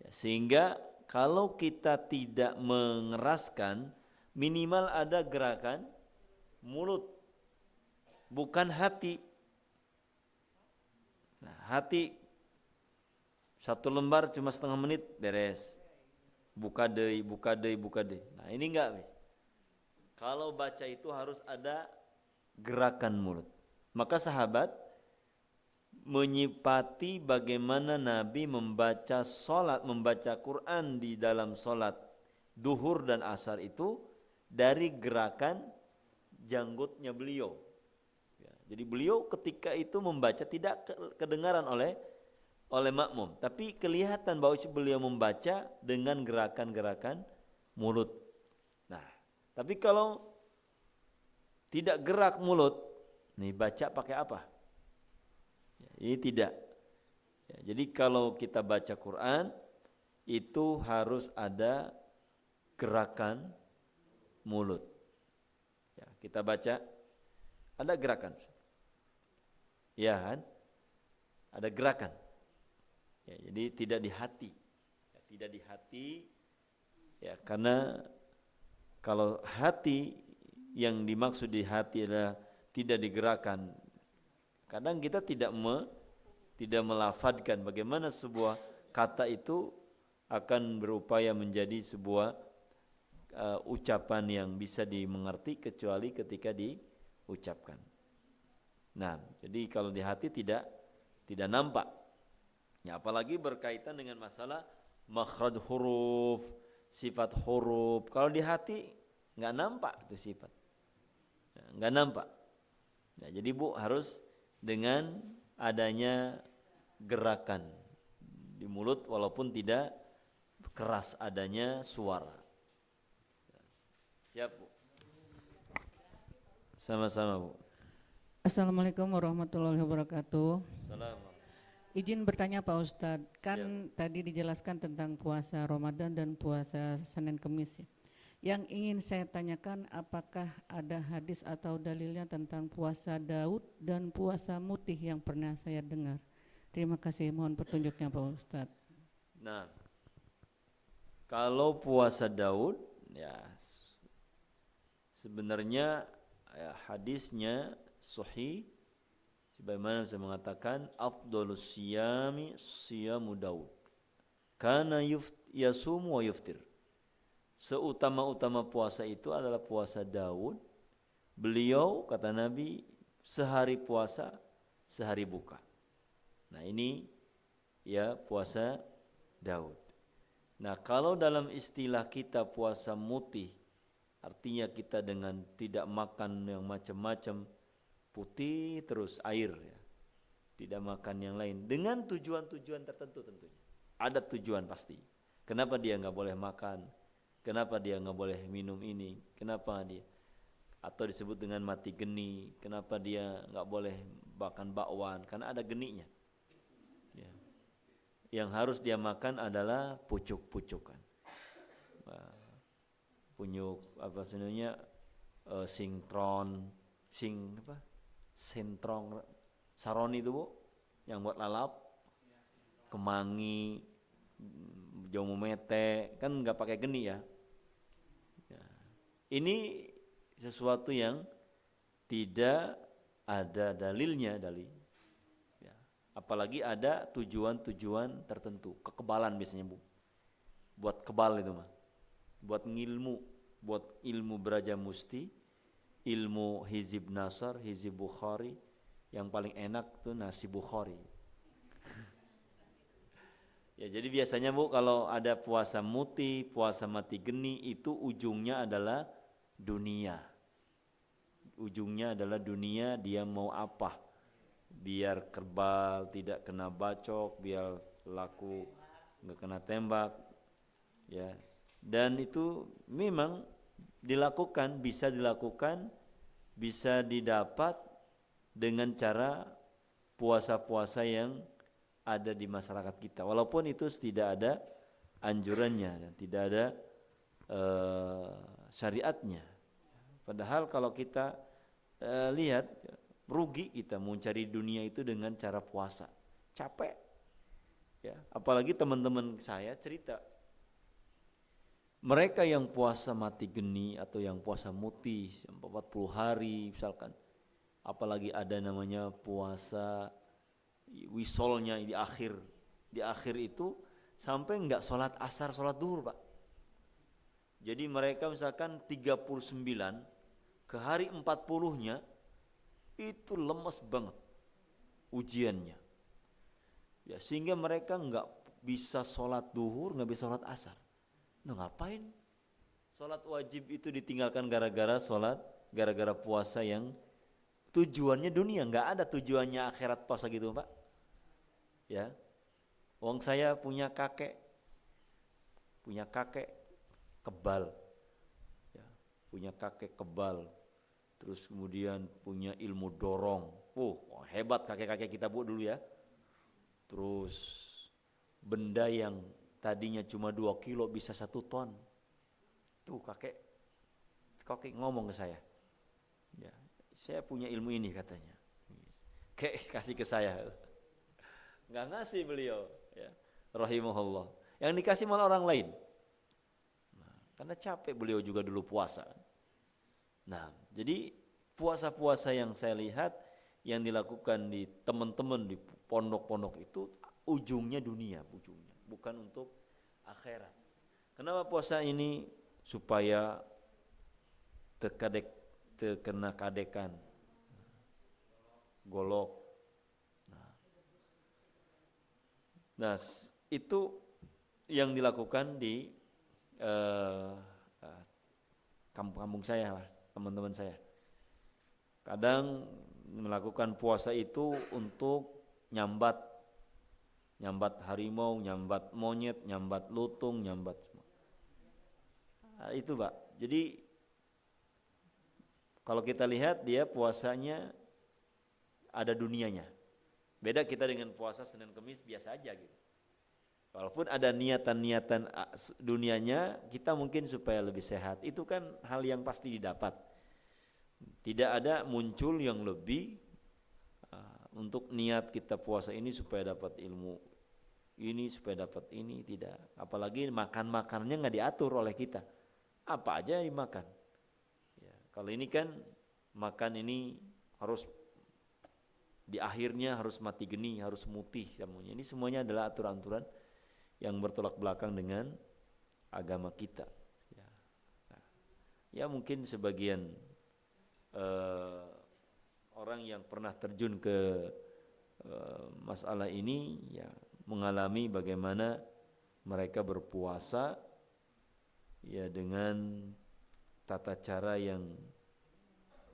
Ya, sehingga kalau kita tidak mengeraskan, minimal ada gerakan mulut, bukan hati. Nah, hati satu lembar cuma setengah menit beres. Buka deui. Nah, ini enggak, Mas. Kalau baca itu harus ada gerakan mulut. Maka sahabat menyipati bagaimana Nabi membaca Quran di dalam salat duhur dan asar itu dari gerakan janggutnya beliau. Ya, jadi beliau ketika itu membaca tidak kedengaran oleh makmum, tapi kelihatan bahwa beliau membaca dengan gerakan-gerakan mulut. Nah, tapi kalau tidak gerak mulut, nih baca pakai apa? Ya, ini tidak. Ya, jadi kalau kita baca Quran itu harus ada gerakan mulut. Ya, kita baca ada gerakan. Ya kan? Ada gerakan. Ya, jadi tidak di hati. Ya, tidak di hati. Ya, karena kalau hati yang dimaksud di hati adalah tidak digerakkan. Kadang kita tidak melafadkan bagaimana sebuah kata itu akan berupaya menjadi sebuah ucapan yang bisa dimengerti kecuali ketika diucapkan. Nah, jadi kalau di hati tidak nampak. Ya, apalagi berkaitan dengan masalah makhraj huruf, sifat huruf. Kalau di hati nggak nampak itu sifat, ya, nggak nampak. Ya, jadi Bu harus dengan adanya gerakan di mulut walaupun tidak keras adanya suara. Siap Bu. Sama-sama Bu.
Assalamualaikum warahmatullahi wabarakatuh.
Assalamualaikum.
Izin bertanya Pak Ustadz, kan
Siap.
tadi dijelaskan tentang puasa Ramadan dan puasa Senin Kemis. Yang ingin saya tanyakan, apakah ada hadis atau dalilnya tentang puasa Daud dan puasa Mutih yang pernah saya dengar? Terima kasih, mohon petunjuknya Pak Ustadz.
Nah, kalau puasa Daud, ya sebenarnya ya, hadisnya sahih. Sebagaimana saya mengatakan afdhalus siyami siyamu Daud. Kana yasumu wa yuftir. Seutama-utama puasa itu adalah puasa Daud. Beliau kata Nabi sehari puasa, sehari buka. Nah, ini ya puasa Daud. Nah, kalau dalam istilah kita puasa mutih, artinya kita dengan tidak makan yang macam-macam, putih terus air ya. Tidak makan yang lain dengan tujuan-tujuan tertentu tentunya. Ada tujuan pasti. Kenapa dia enggak boleh makan? Kenapa dia enggak boleh minum ini? Kenapa dia atau disebut dengan mati geni? Kenapa dia enggak boleh makan bakwan? Karena ada geninya. Ya. Yang harus dia makan adalah pucuk-pucukan. Punyuk apa sebenarnya sentrong saroni itu Bu, yang buat lalap, kemangi, jamu mete, kan nggak pakai geni ya. Ya. Ini sesuatu yang tidak ada dalilnya ya. Apalagi ada tujuan-tujuan tertentu, kekebalan biasanya Bu. Buat kebal itu mah. Buat ngilmu, buat ilmu Braja Musti, ilmu Hizib Nasar, Hizib Bukhari, yang paling enak tuh nasi Bukhari. Ya jadi biasanya Bu kalau ada puasa muti, puasa mati geni itu ujungnya adalah dunia. Ujungnya adalah dunia, dia mau apa? Biar kerbal tidak kena bacok, biar laku nggak kena tembak, ya. Dan itu memang dilakukan, bisa didapat dengan cara puasa-puasa yang ada di masyarakat kita, walaupun itu tidak ada anjurannya dan tidak ada syariatnya. Padahal kalau kita lihat, rugi kita mau cari dunia itu dengan cara puasa, capek ya. Apalagi teman-teman saya cerita, mereka yang puasa mati geni atau yang puasa muti 40 hari misalkan, apalagi ada namanya puasa wisolnya di akhir itu sampai enggak sholat asar, sholat duhur Pak. Jadi mereka misalkan 39 ke hari 40-nya itu lemes banget ujiannya ya, sehingga mereka enggak bisa sholat duhur, enggak bisa sholat asar. Nah ngapain sholat wajib itu ditinggalkan gara-gara puasa yang tujuannya dunia, enggak ada tujuannya akhirat puasa gitu Pak. Ya, wong saya punya kakek kebal, ya, punya kakek kebal, terus kemudian punya ilmu dorong, hebat kakek-kakek kita Bu dulu ya. Terus benda yang tadinya cuma 2 kilo bisa 1 ton, tuh kakek ngomong ke saya, ya, saya punya ilmu ini katanya, kayak kasih ke saya. Nggak ngasih beliau ya, rahimahullah, yang dikasih malah orang lain. Nah, karena capek beliau juga dulu puasa. Nah jadi puasa-puasa yang saya lihat yang dilakukan di teman-teman di pondok-pondok itu ujungnya dunia, bukan untuk akhirat. Kenapa puasa ini? Supaya terkena kadekan, golok. Nah, itu yang dilakukan di kampung-kampung saya, teman-teman saya. Kadang melakukan puasa itu untuk nyambat harimau, nyambat monyet, nyambat lutung, nyambat semua. Nah, itu Pak. Jadi kalau kita lihat dia puasanya ada dunianya. Beda kita dengan puasa Senin Kemis biasa aja gitu. Walaupun ada niatan-niatan dunianya, kita mungkin supaya lebih sehat. Itu kan hal yang pasti didapat. Tidak ada muncul yang lebih untuk niat kita puasa ini supaya dapat ilmu ini, supaya dapat ini, tidak. Apalagi makan-makannya nggak diatur oleh kita. Apa aja yang dimakan. Ya, kalau ini kan makan ini harus di akhirnya harus mati geni, harus mutih semuanya. Ini semuanya adalah aturan-aturan yang bertolak belakang dengan agama kita. Ya, nah, ya mungkin sebagian orang yang pernah terjun ke masalah ini ya mengalami bagaimana mereka berpuasa ya dengan tata cara yang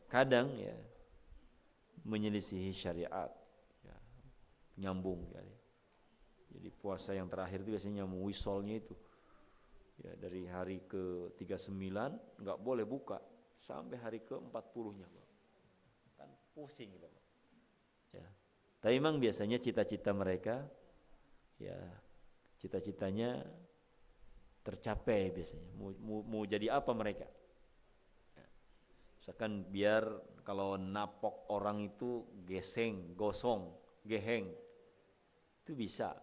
kadang ya menyelisihi syariat ya, nyambung ya. Jadi puasa yang terakhir itu biasanya nyambung wisolnya itu ya, dari hari ke-39 enggak boleh buka sampai hari ke-40-nya kan pusing gitu ya. Tapi memang biasanya cita-cita mereka ya, cita-citanya tercapai biasanya. Mau jadi apa mereka? Misalkan biar kalau napok orang itu geseng, gosong, geheng, itu bisa.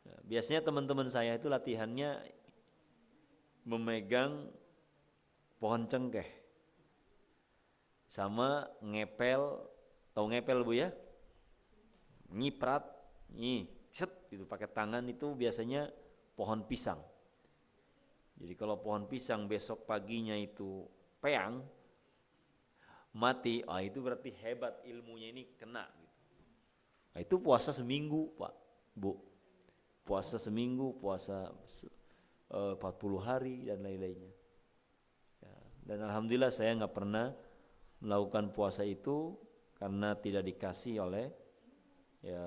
Nah, biasanya teman-teman saya itu latihannya memegang pohon cengkeh sama ngepel, tahu ngepel Bu ya? nyiprat, set itu pakai tangan itu biasanya pohon pisang. Jadi kalau pohon pisang besok paginya itu peang, mati, itu berarti hebat ilmunya ini kena. Gitu. Nah, itu puasa seminggu Pak, Bu. Puasa seminggu, puasa 40 hari dan lain-lainnya. Ya, dan alhamdulillah saya nggak pernah melakukan puasa itu karena tidak dikasih oleh ya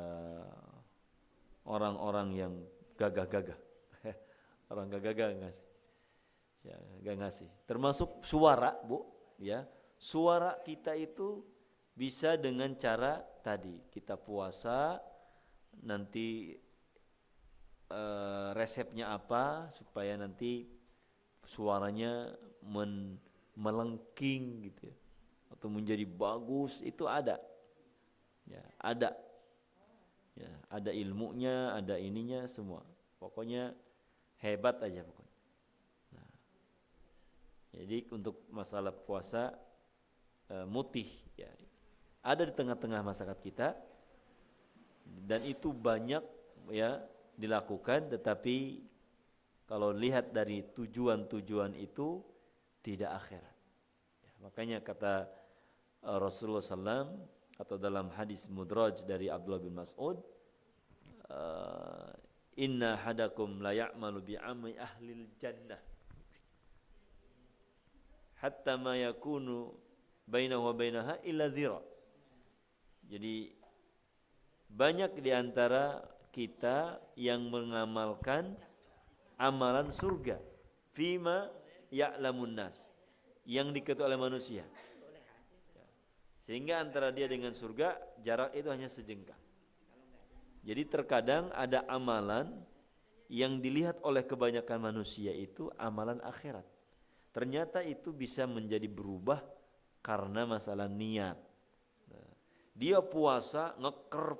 orang-orang yang gagah-gagah. Orang gagah-gagah ngasih. Ya, gak ngasih. Termasuk suara, Bu, ya. Suara kita itu bisa dengan cara tadi, kita puasa nanti resepnya apa supaya nanti suaranya melengking gitu ya. Atau menjadi bagus itu ada. Ya, ada. Ya, ada ilmunya, ada ininya semua. Pokoknya hebat aja pokoknya. Nah, jadi untuk masalah puasa mutih ya, ada di tengah-tengah masyarakat kita dan itu banyak ya dilakukan, tetapi kalau lihat dari tujuan-tujuan itu tidak akhirat. Ya, makanya kata Rasulullah SAW atau dalam hadis mudraj dari Abdullah bin Mas'ud, inna hadakum la ya'malu bi'amali ahlil jannah hatta ma yakunu bainahu wa bainaha illa dhira. Jadi banyak di antara kita yang mengamalkan amalan surga fima ya'lamun nas, yang diketahui oleh manusia, sehingga antara dia dengan surga jarak itu hanya sejengkal. Jadi terkadang ada amalan yang dilihat oleh kebanyakan manusia itu amalan akhirat, ternyata itu bisa menjadi berubah karena masalah niat. Dia puasa, ngeker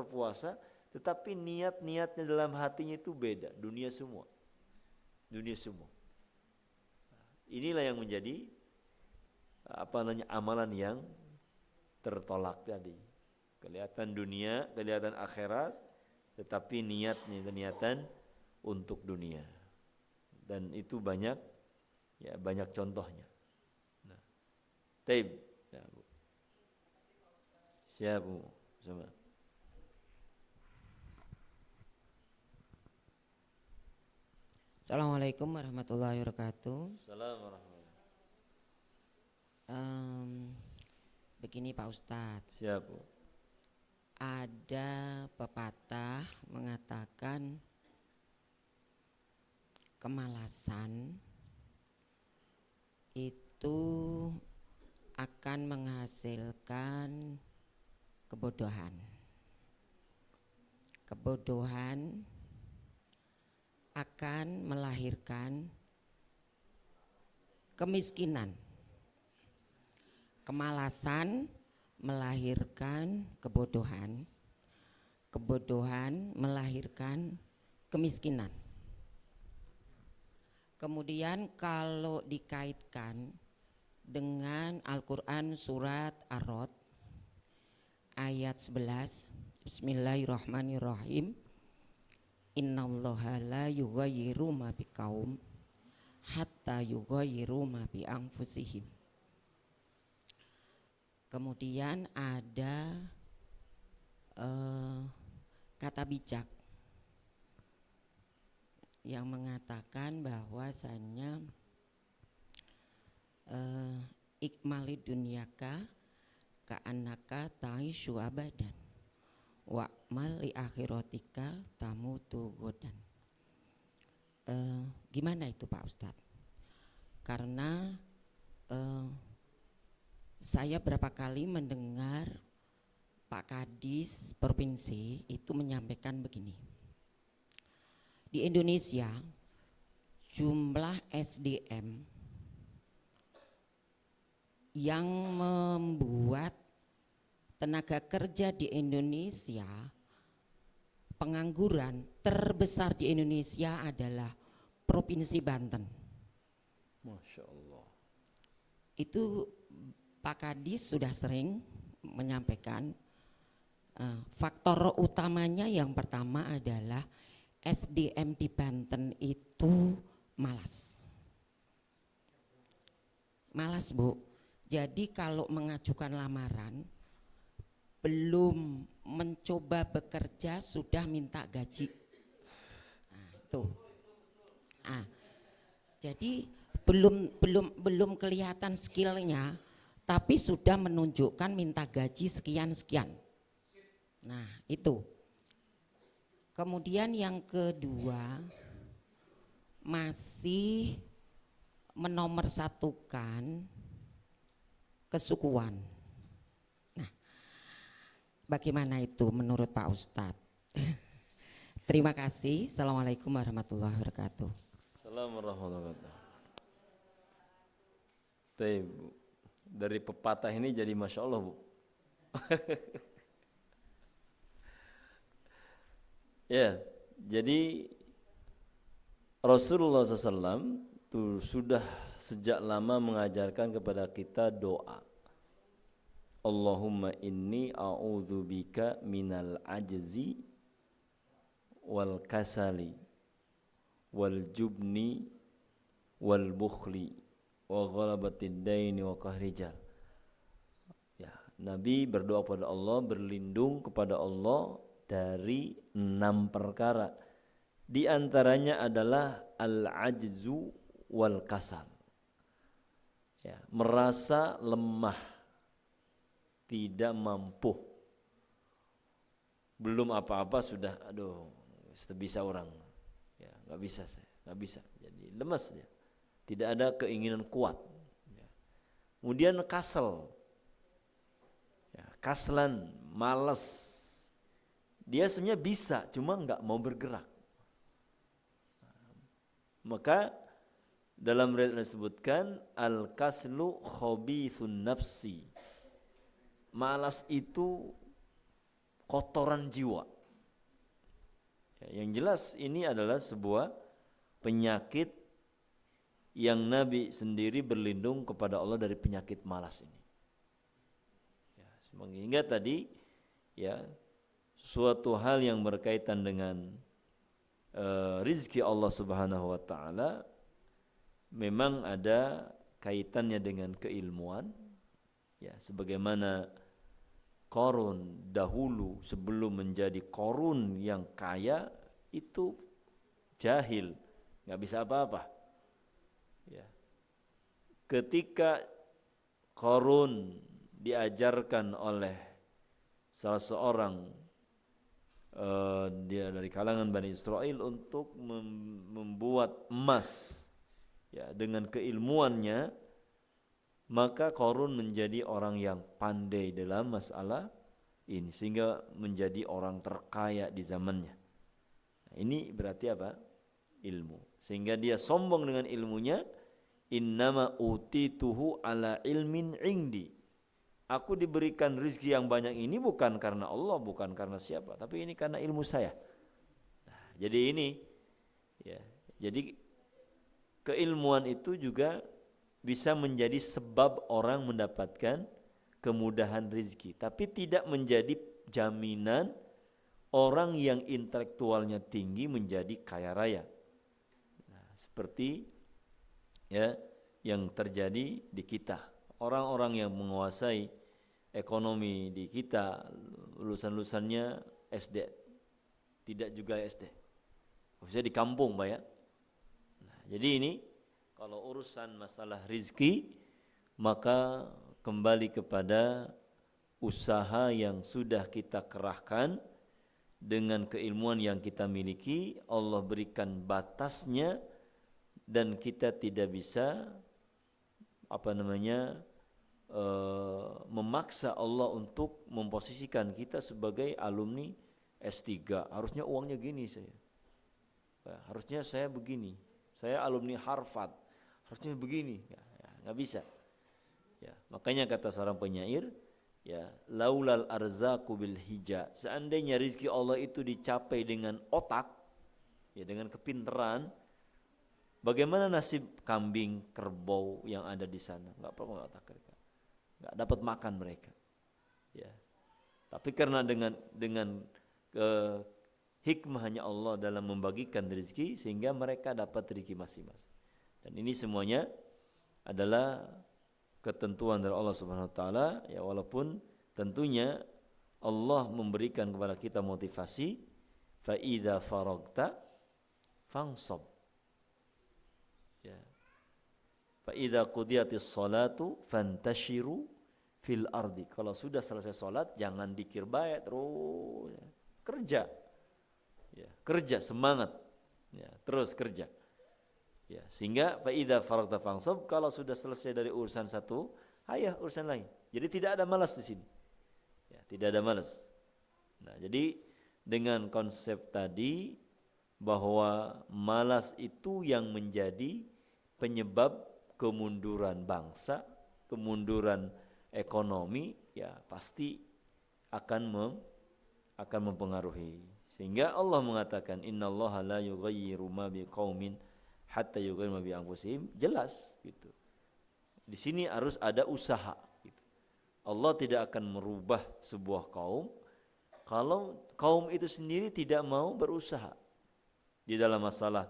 puasa, tetapi niatnya dalam hatinya itu beda, dunia semua. Inilah yang menjadi amalan yang tertolak tadi. Kelihatan dunia, kelihatan akhirat, tetapi niatan untuk dunia. Dan itu banyak contohnya. Nah, taib. Ya, Bu. Siap, Bu. Sama.
Assalamualaikum warahmatullahi wabarakatuh.
Assalamualaikum.
Begini Pak Ustadz,
Siap, Bu.
ada pepatah mengatakan kemalasan itu akan menghasilkan kebodohan. Kebodohan akan melahirkan kemiskinan. Kemalasan melahirkan kebodohan. Kebodohan melahirkan kemiskinan. Kemudian kalau dikaitkan dengan Al-Quran surat Ar-Rod ayat 11, Bismillahirrahmanirrahim. Innallaha la yughayyiru ma biqaum hatta yughayyiru ma bi anfusihim. Kemudian ada kata bijak yang mengatakan bahwasanya ikmali dunyaka ka'annaka ta'ishu abadan wa'mal li akhiratika tamutu godan. Gimana itu Pak Ustadz? Karena saya berapa kali mendengar Pak Kadis Provinsi itu menyampaikan begini. Di Indonesia jumlah SDM yang membuat tenaga kerja di Indonesia, pengangguran terbesar di Indonesia adalah Provinsi Banten.
Masya Allah.
Itu Pak Kadis sudah sering menyampaikan Faktor utamanya yang pertama adalah SDM di Banten itu malas. Malas, Bu. Jadi kalau mengajukan lamaran belum mencoba bekerja sudah minta gaji. Nah, itu. Jadi belum kelihatan skillnya, tapi sudah menunjukkan minta gaji sekian. Nah, itu. Kemudian yang kedua, masih menomorsatukan kesukuan. Nah, bagaimana itu menurut Pak Ustadz? Terima kasih. Assalamualaikum warahmatullahi wabarakatuh.
Assalamualaikum warahmatullahi wabarakatuh. Bu. Dari pepatah ini jadi Masya Allah, Bu. Ya, jadi Rasulullah SAW itu sudah sejak lama mengajarkan kepada kita doa. Allahumma inni a'udzubika minal ajzi wal kasali wal jubni wal bukhli wa ghalabatid daini wa qahrijal. Ya, Nabi berdoa kepada Allah, berlindung kepada Allah dari 6 perkara. Di antaranya adalah al-ajzu wal kasal. Ya, merasa lemah, tidak mampu. Belum apa-apa sudah sudah bisa orang. Ya, enggak bisa saya, enggak bisa. Jadi lemas dia. Tidak ada keinginan kuat. Ya. Kemudian kasal. Ya, kaslan, malas. Dia sebenarnya bisa, cuma enggak mau bergerak. Maka dalam riwayat disebutkan al-kaslu khabithun nafsi. Malas itu kotoran jiwa. Ya, yang jelas ini adalah sebuah penyakit yang Nabi sendiri berlindung kepada Allah dari penyakit malas ini. Ya, sehingga tadi ya suatu hal yang berkaitan dengan rizki Allah Subhanahu wa taala memang ada kaitannya dengan keilmuan. Ya, sebagaimana Qarun dahulu sebelum menjadi Qarun yang kaya itu jahil, enggak bisa apa-apa. Ya. Ketika Qarun diajarkan oleh salah seorang dia dari kalangan Bani Israel untuk membuat emas ya, dengan keilmuannya, maka Qarun menjadi orang yang pandai dalam masalah ini sehingga menjadi orang terkaya di zamannya. Nah, ini berarti apa? Ilmu. Sehingga dia sombong dengan ilmunya, innama utituhu ala ilmin indi. Aku diberikan rezeki yang banyak ini bukan karena Allah, bukan karena siapa, tapi ini karena ilmu saya. Nah, jadi ini ya, jadi keilmuan itu juga bisa menjadi sebab orang mendapatkan kemudahan rezeki, tapi tidak menjadi jaminan orang yang intelektualnya tinggi menjadi kaya raya. Nah, seperti ya yang terjadi di kita. Orang-orang yang menguasai ekonomi di kita lulusan-lulusannya SD, tidak juga SD, maksudnya di kampung Pak ya. Nah, jadi ini kalau urusan masalah rizki maka kembali kepada usaha yang sudah kita kerahkan dengan keilmuan yang kita miliki. Allah berikan batasnya dan kita tidak bisa memaksa Allah untuk memposisikan kita sebagai alumni S3. Harusnya uangnya gini saya. Harusnya saya begini. Saya alumni Harvard. Harusnya begini. Ya, enggak bisa. Ya, makanya kata seorang penyair, ya, laulal arzaku bil hija. Seandainya rezeki Allah itu dicapai dengan otak, ya dengan kepintaran, bagaimana nasib kambing, kerbau yang ada di sana? Enggak perlu otak mereka. Enggak dapat makan mereka. Ya. Tapi karena dengan hikmahnya Allah dalam membagikan rezeki sehingga mereka dapat rezeki masing-masing. Dan ini semuanya adalah ketentuan dari Allah Subhanahu wa taala, ya, walaupun tentunya Allah memberikan kepada kita motivasi, fa idza faragta fansab. Ya. Fa idza qudiyatis salatu fantashiru fil ardi. Kalau sudah selesai salat jangan dikir baik terus, ya. Kerja. Ya, kerja semangat. Ya, terus kerja. Ya, sehingga fa idza faragta fansab, kalau sudah selesai dari urusan satu, ayo urusan lain. Jadi tidak ada malas di sini. Ya, tidak ada malas. Nah, jadi dengan konsep tadi bahwa malas itu yang menjadi penyebab kemunduran bangsa, kemunduran ekonomi, ya pasti akan mempengaruhi. Sehingga Allah mengatakan innallaha la yughayyiru ma biqaumin hatta yughayyiru ma bi anfusihim, jelas gitu. Di sini harus ada usaha gitu. Allah tidak akan merubah sebuah kaum kalau kaum itu sendiri tidak mau berusaha di dalam masalah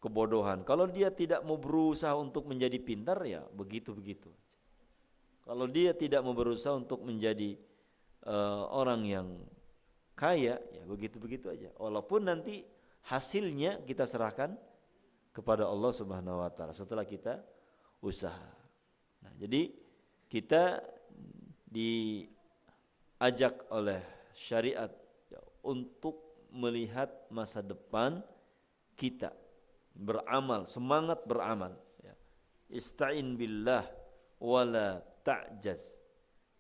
kebodohan. Kalau dia tidak mau berusaha untuk menjadi pintar, ya begitu-begitu. Kalau dia tidak mau berusaha untuk menjadi orang yang kaya, ya begitu-begitu aja. Walaupun nanti hasilnya kita serahkan kepada Allah Subhanahu wa taala setelah kita usaha. Nah, jadi kita diajak oleh syariat, ya, untuk melihat masa depan kita, beramal, semangat beramal, ya. Ista'in billah wala ta'jaz.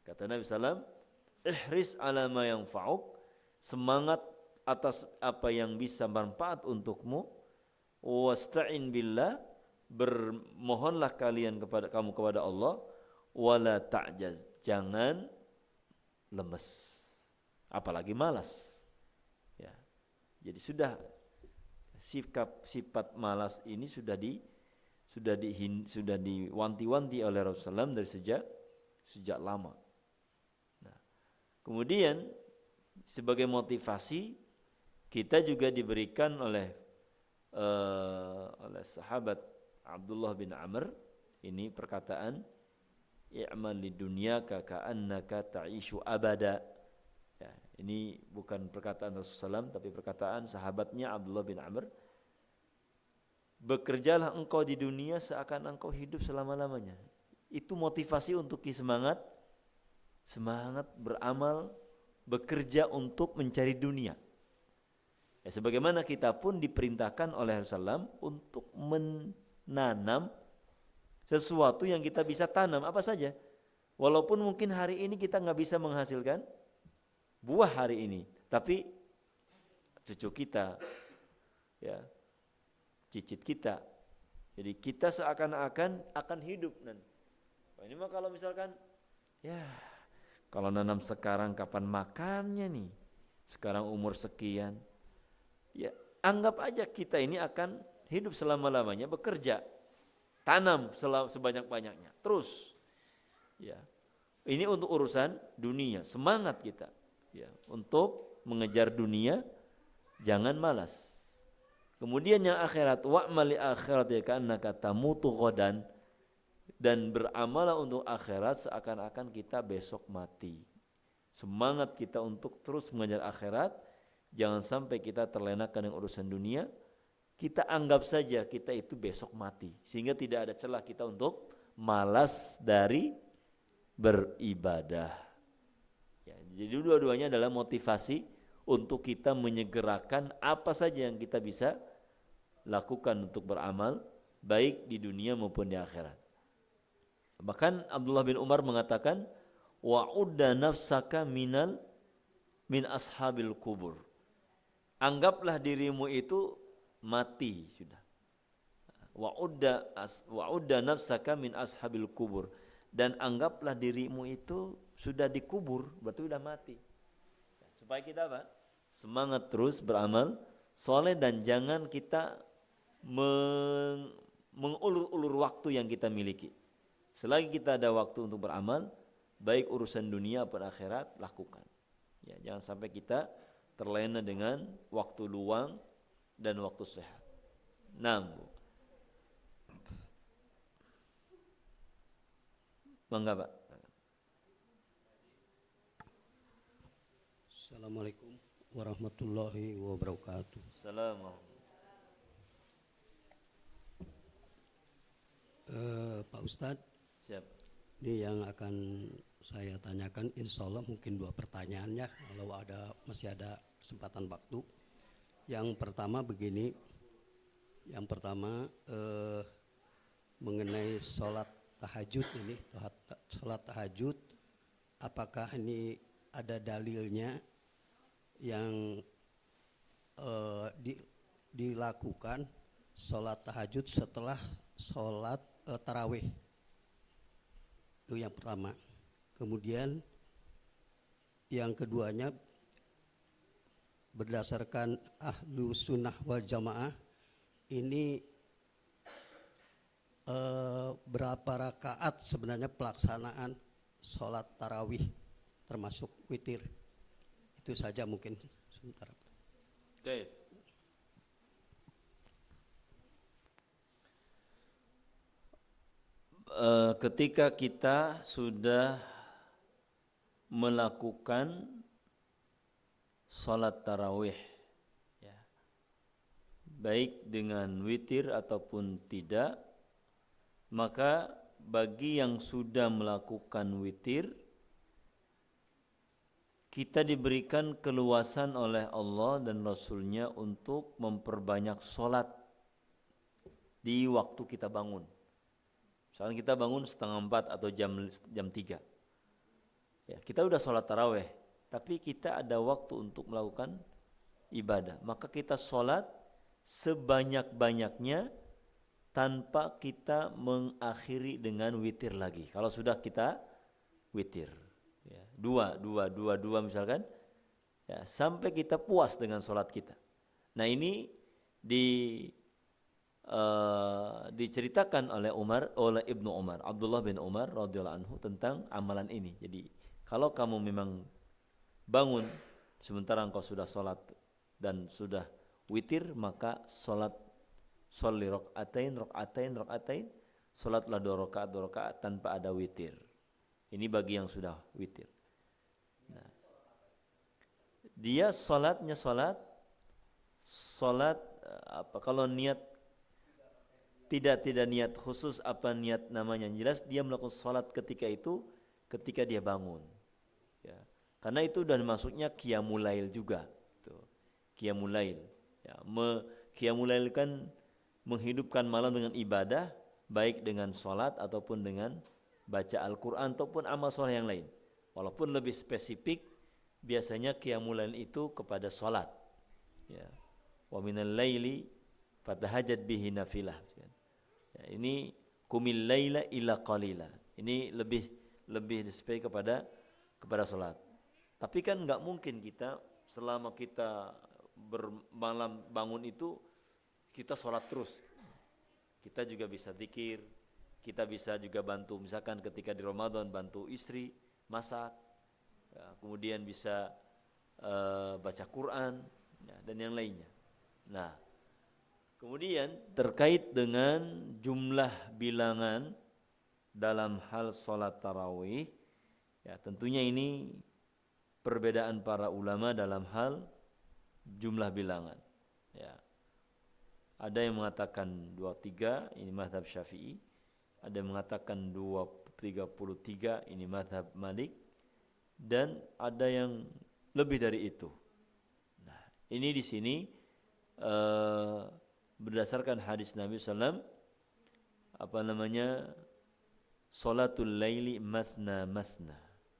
Kata Nabi SAW, ihris ala ma yanfa'uk, semangat atas apa yang bisa bermanfaat untukmu, wasta'in billah, bermohonlah kalian kepada Allah, wala ta'jaz, jangan lemes, apalagi malas. Ya. Jadi sudah sifat malas ini sudah diwanti-wanti oleh Rasulullah dari sejak lama. Nah, kemudian sebagai motivasi kita juga diberikan oleh sahabat Abdullah bin Amr ini perkataan, i'mal lidunyaka ka'annaka ta'ishu abada. Ya, ini bukan perkataan Rasulullah SAW, tapi perkataan sahabatnya Abdullah bin Amr. Bekerjalah engkau di dunia seakan engkau hidup selama-lamanya. Itu motivasi untuk semangat beramal, bekerja untuk mencari dunia. Ya, sebagaimana kita pun diperintahkan oleh Rasulullah SAW untuk menanam sesuatu yang kita bisa tanam, apa saja. Walaupun mungkin hari ini kita nggak bisa menghasilkan buah hari ini, tapi cucu kita, ya, cicit kita. Jadi kita seakan-akan akan hidup nanti. Ini mah kalau misalkan, ya, kalau nanam sekarang kapan makannya nih? Sekarang umur sekian, ya anggap aja kita ini akan hidup selama-lamanya, bekerja, tanam sebanyak-banyaknya, terus, ya. Ini untuk urusan dunia, semangat kita, ya, untuk mengejar dunia, jangan malas. Kemudian yang akhirat, wa'mali akhirat ya ka'annaka tamutu ghadan, dan beramalah untuk akhirat seakan-akan kita besok mati. Semangat kita untuk terus mengejar akhirat, jangan sampai kita terlena dengan urusan dunia. Kita anggap saja kita itu besok mati, sehingga tidak ada celah kita untuk malas dari beribadah. Ya, jadi dua-duanya adalah motivasi untuk kita menyegerakan apa saja yang kita bisa lakukan untuk beramal, baik di dunia maupun di akhirat. Bahkan Abdullah bin Umar mengatakan, wa'udda nafsaka min ashabil kubur. Anggaplah dirimu itu mati sudah. Wa'udda nafsaka min ashabil kubur. Dan anggaplah dirimu itu sudah dikubur, berarti sudah mati. Supaya kita apa? Semangat terus beramal soleh, dan jangan kita mengulur-ulur waktu yang kita miliki. Selagi kita ada waktu untuk beramal, baik urusan dunia atau akhirat, lakukan. Ya, jangan sampai kita terlena dengan waktu luang dan waktu sehat. Nah, Bu. Bangga, Pak.
Assalamualaikum warahmatullahi wabarakatuh.
Assalamualaikum.
Pak Ustadz,
Siap.
ini yang akan saya tanyakan insya Allah mungkin 2 pertanyaannya kalau masih ada kesempatan waktu. Yang pertama begini, yang pertama mengenai sholat tahajud ini, sholat tahajud, apakah ini ada dalilnya yang dilakukan sholat tahajud setelah sholat tarawih? Itu yang pertama. Kemudian yang keduanya, berdasarkan ahlu sunnah wal jamaah ini berapa rakaat sebenarnya pelaksanaan sholat tarawih termasuk witir? Itu saja mungkin sebentar.
Baik. Ketika kita sudah melakukan sholat tarawih, ya, baik dengan witir ataupun tidak, maka bagi yang sudah melakukan witir, kita diberikan keluasan oleh Allah dan Rasulnya untuk memperbanyak sholat di waktu kita bangun. Misalnya kita bangun 3:30 atau jam 3. Ya, kita udah sholat taraweh, tapi kita ada waktu untuk melakukan ibadah. Maka kita sholat sebanyak-banyaknya tanpa kita mengakhiri dengan witir lagi. Kalau sudah kita witir, ya, dua misalkan, ya, sampai kita puas dengan sholat kita. Nah ini diceritakan oleh Ibnu Umar, Abdullah bin Umar radhiyallahu anhu tentang amalan ini. Jadi kalau kamu memang bangun sementara engkau sudah sholat dan sudah witir, maka sholli rokaatain, sholatlah 2 rakaat tanpa ada witir. Ini bagi yang sudah witir. Nah, dia sholatnya sholat apa? Kalau niat tidak niat khusus, apa niat namanya, yang jelas dia melakukan sholat ketika itu, ketika dia bangun, ya. Karena itu dan masuknya qiyamul lail juga, qiyamul lail, ya. Qiyamul lail kan menghidupkan malam dengan ibadah, baik dengan sholat ataupun dengan baca Al-Quran ataupun amal soleh yang lain. Walaupun lebih spesifik, biasanya qiyamul lail itu kepada sholat, ya. Wa minal laili fatahajjad bihi nafilah. Ya, ini qumil laila illa qalila. Ini lebih display kepada sholat. Tapi kan enggak mungkin kita selama kita bermalam bangun itu kita sholat terus. Kita juga bisa zikir, kita bisa juga bantu, misalkan ketika di Ramadan bantu istri masak, ya, kemudian bisa baca Quran, ya, dan yang lainnya. Nah, kemudian terkait dengan jumlah bilangan dalam hal sholat tarawih, ya tentunya ini perbedaan para ulama dalam hal jumlah bilangan. Ya, ada yang mengatakan 23, ini mazhab Syafi'i. Ada yang mengatakan 33, ini mazhab Malik. Dan ada yang lebih dari itu. Nah, ini di sini berdasarkan hadis Nabi SAW, sholatul laili masna.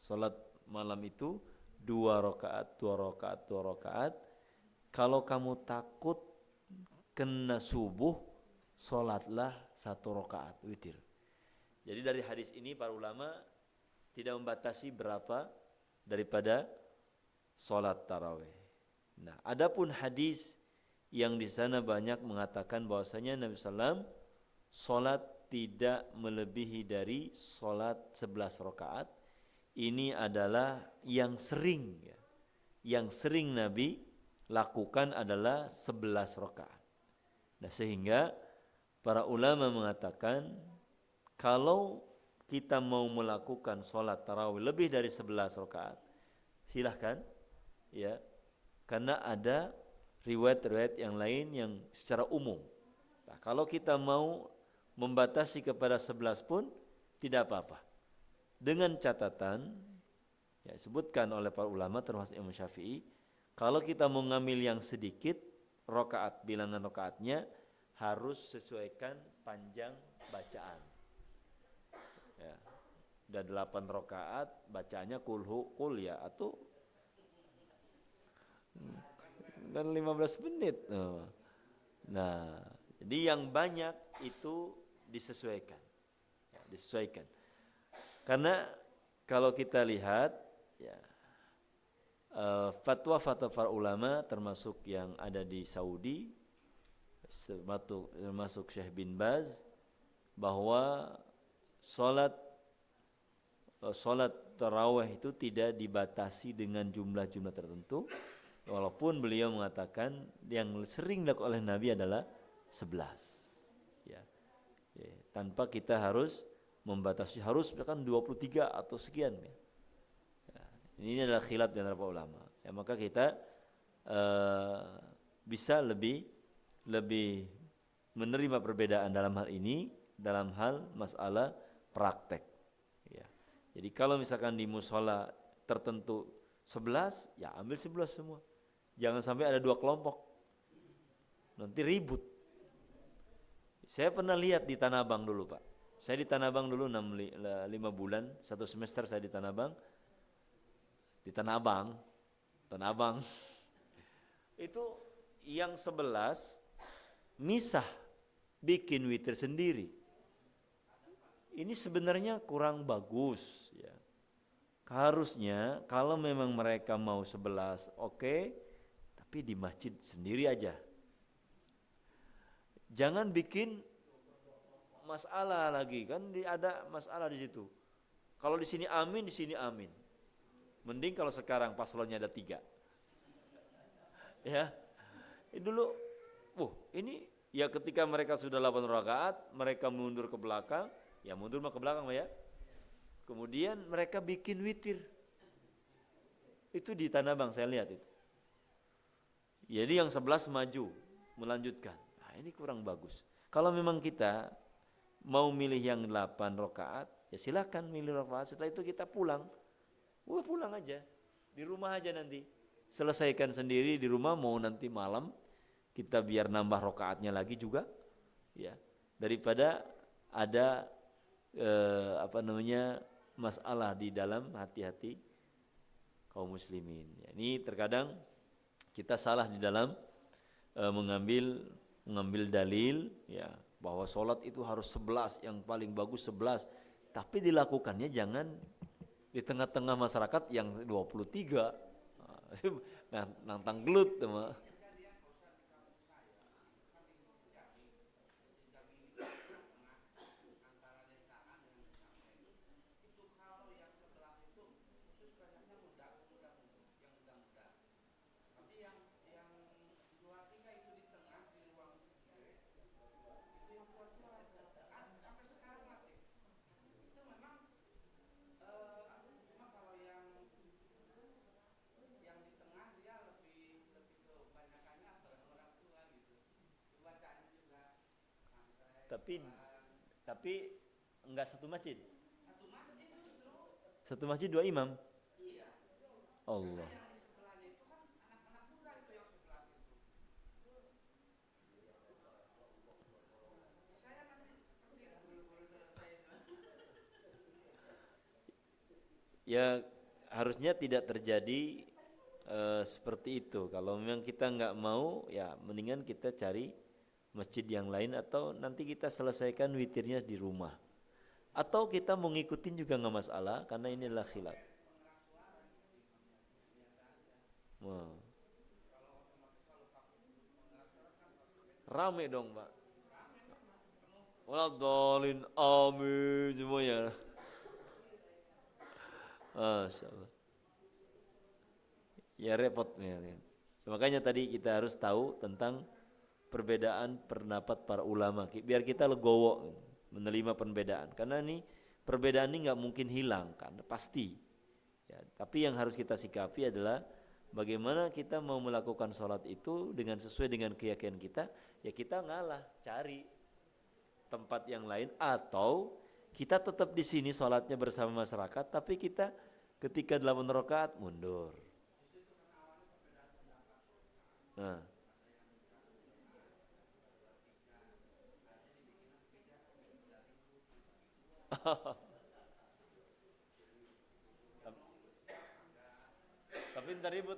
Sholat malam itu 2 rakaat. Kalau kamu takut kena subuh, sholatlah 1 rakaat witir. Jadi dari hadis ini para ulama tidak membatasi berapa daripada sholat tarawih. Nah, adapun hadis yang di sana banyak mengatakan bahwasanya Nabi SAW sholat tidak melebihi dari sholat 11 rakaat. Ini adalah yang sering, ya. yang sering Nabi lakukan adalah 11 rakaat. Nah, sehingga para ulama mengatakan kalau kita mau melakukan sholat tarawih lebih dari 11 rakaat, silahkan ya, karena ada riwayat-riwayat yang lain yang secara umum. Nah, kalau kita mau membatasi kepada 11 pun tidak apa-apa. Dengan catatan ya, sebutkan oleh para ulama termasuk Imam Syafi'i, kalau kita mau ngambil yang sedikit rakaat, bilangan rakaatnya harus sesuaikan panjang bacaan. Ya. Dan 8 rakaat bacaannya kul ya, atau dan 15 menit. Nah, jadi yang banyak itu disesuaikan. Ya, disesuaikan. Karena kalau kita lihat ya, fatwa-fatwa para ulama termasuk yang ada di Saudi, termasuk Syekh bin Baz, bahwa sholat tarawih itu tidak dibatasi dengan jumlah-jumlah tertentu, walaupun beliau mengatakan yang sering dilakukan oleh Nabi adalah 11 ya. Ya, tanpa kita harus membatasi harus misalkan 23 atau sekian ya. Ya, ini adalah khilaf di antara para ulama ya, maka kita bisa lebih menerima perbedaan dalam hal ini, dalam hal masalah praktek ya. Jadi kalau misalkan di mushola tertentu 11, ya ambil 11 semua. Jangan sampai ada 2 kelompok. Nanti ribut. Saya pernah lihat di Tanah Abang dulu, Pak. Saya di Tanah Abang dulu 5 bulan, 1 semester saya di Tanah Abang. Di Tanah Abang. Itu yang 11 misah bikin witir sendiri. Ini sebenarnya kurang bagus ya. Harusnya kalau memang mereka mau 11 oke, tapi di masjid sendiri aja. Jangan bikin masalah lagi, kan ada masalah di situ. Kalau di sini amin, di sini amin. Mending kalau sekarang paslonnya ada 3. Ya. Dulu ini ya ketika mereka sudah 8 rakaat, mereka mundur ke belakang, ya mundur mah ke belakang ya. Kemudian mereka bikin witir. Itu di Tanah Abang saya lihat itu. Jadi yang 11 maju, melanjutkan. Nah, ini kurang bagus. Kalau memang kita mau milih yang 8 rakaat, ya silakan milih rakaat. Setelah itu kita pulang. Pulang aja. Di rumah aja nanti. Selesaikan sendiri di rumah, mau nanti malam kita biar nambah rakaatnya lagi juga. Ya. Daripada ada masalah di dalam hati-hati kaum muslimin. Ya, ini terkadang kita salah di dalam mengambil dalil ya bahwa sholat itu harus 11, yang paling bagus 11, tapi dilakukannya jangan di tengah-tengah masyarakat yang 23. Nah, nantang gelut teman. Tapi enggak satu masjid. Satu masjid 2 imam. Allah. Ya harusnya tidak terjadi seperti itu. Kalau memang kita enggak mau, ya mendingan kita cari masjid yang lain atau nanti kita selesaikan witirnya di rumah. Atau kita mau ngikutin juga enggak masalah karena ini adalah khilaf. Rame dong, Pak. Waladhalin amin semuanya. Masya Allah. Ya repot ya. Makanya tadi kita harus tahu tentang perbedaan pendapat para ulama biar kita legowo menerima perbedaan, karena ini perbedaan ini nggak mungkin hilang kan, pasti ya. Tapi yang harus kita sikapi adalah bagaimana kita mau melakukan sholat itu dengan sesuai dengan keyakinan kita. Ya kita ngalah cari tempat yang lain, atau kita tetap di sini sholatnya bersama masyarakat, tapi kita ketika 8 rakaat mundur. Nah. Tapi entar ribut.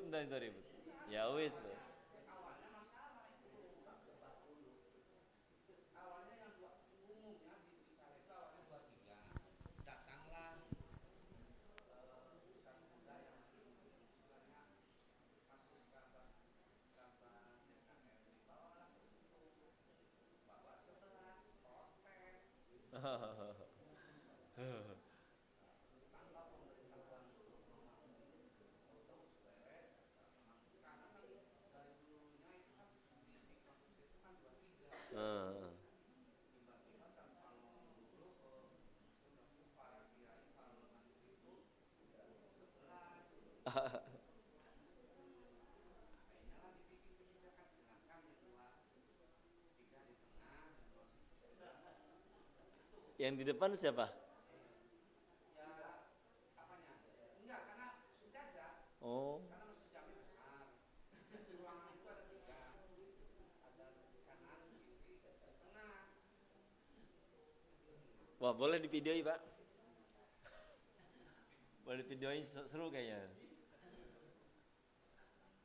Ya wis. Yang di depan siapa? Oh. Wah, boleh di videoi, Pak. Boleh di videoi, seru kayaknya.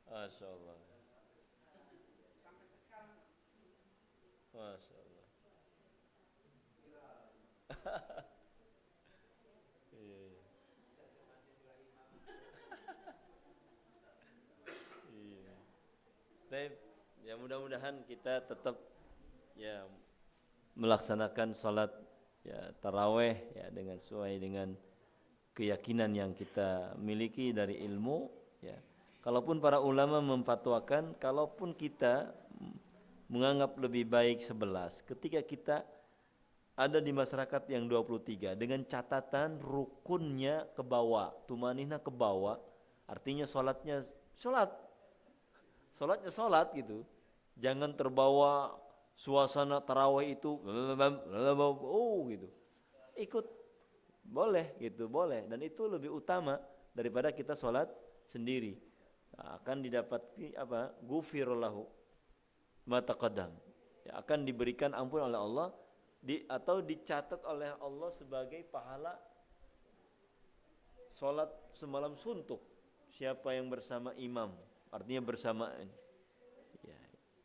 Masya Allah. Masya Allah. Iya. Iya. Baik, ya mudah-mudahan kita tetap ya melaksanakan sholat ya taraweh ya dengan sesuai dengan keyakinan yang kita miliki dari ilmu ya. Kalaupun para ulama memfatwakan, kalaupun kita menganggap lebih baik 11 ketika kita ada di masyarakat yang 23 dengan catatan rukunnya ke bawah, tumanina ke bawah, artinya sholatnya gitu. Jangan terbawa suasana tarawih itu gitu. Ikut boleh gitu, boleh, dan itu lebih utama daripada kita sholat sendiri. Nah, akan didapati apa? Ghufirallahu ma taqaddam. Ya, akan diberikan ampun oleh Allah atau dicatat oleh Allah sebagai pahala sholat semalam suntuk. Siapa yang bersama imam, artinya bersamaan. Ya,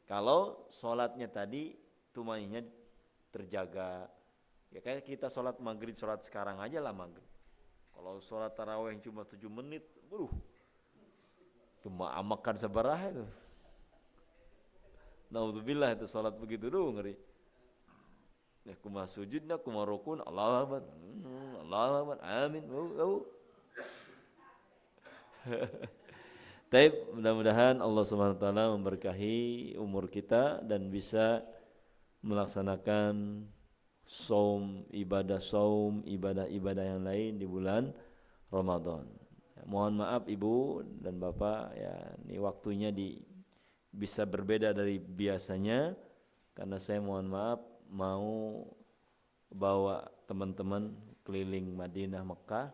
kalau sholatnya tadi tumainya terjaga. Ya kayak kita sholat maghrib, sholat sekarang aja lah maghrib. Kalau sholat tarawih cuma 7 menit, cuma amakan seberah itu. Naudzubillah itu sholat begitu dulu ngeri. Ya kuma sujudnya, kuma rukun, Allahu Akbar, amin. Taib, mudah-mudahan Allah Subhanahu wa taala memberkahi umur kita dan bisa melaksanakan ibadah-ibadah yang lain di bulan Ramadan. Ya, mohon maaf Ibu dan Bapak ya, ini waktunya bisa berbeda dari biasanya karena saya mohon maaf mau bawa teman-teman keliling Madinah Mekah.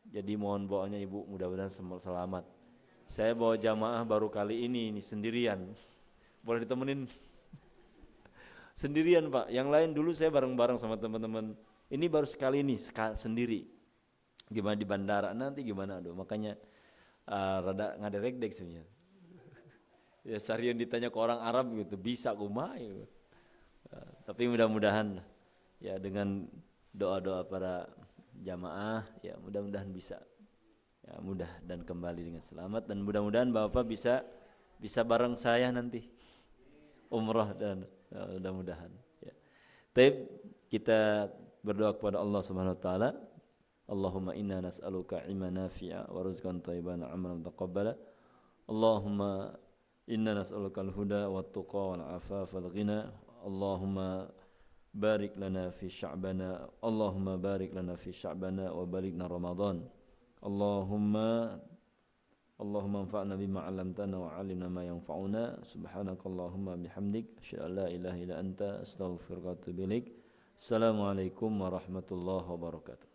Jadi mohon doanya Ibu, mudah-mudahan selamat. Saya bawa jamaah baru kali ini sendirian. Boleh ditemenin? Sendirian Pak, yang lain dulu saya bareng-bareng sama teman-teman. Ini baru sekali ini sendiri. Gimana di bandara nanti gimana, aduh makanya rada ngaderek-dek sebenarnya. Ya seharian ditanya ke orang Arab gitu, bisa kumaha gitu. Tapi mudah-mudahan ya dengan doa-doa para jamaah ya mudah-mudahan bisa ya mudah dan kembali dengan selamat, dan mudah-mudahan Bapak bisa bareng saya nanti umrah dan mudah-mudahan ya. Baik, kita berdoa kepada Allah Subhanahu wa taala. Allahumma inna nas'aluka ilman nafi'a wa rizqan thayyiban wa amalan mutaqabbala Allahumma inna nas'alukal huda wat tuqa wal afafa wal ghina. Allahumma barik lana fi sya'bana. Allahumma barik lana fi sya'bana wa balighna Ramadan. Allahumma anfa'na bima 'allamtana wa 'allimna ma yanfa'una. Subhanakallahumma bihamdik asyhadu an la ilaha illa anta astaghfiruka wa atubu ilaik. Assalamualaikum warahmatullahi wabarakatuh.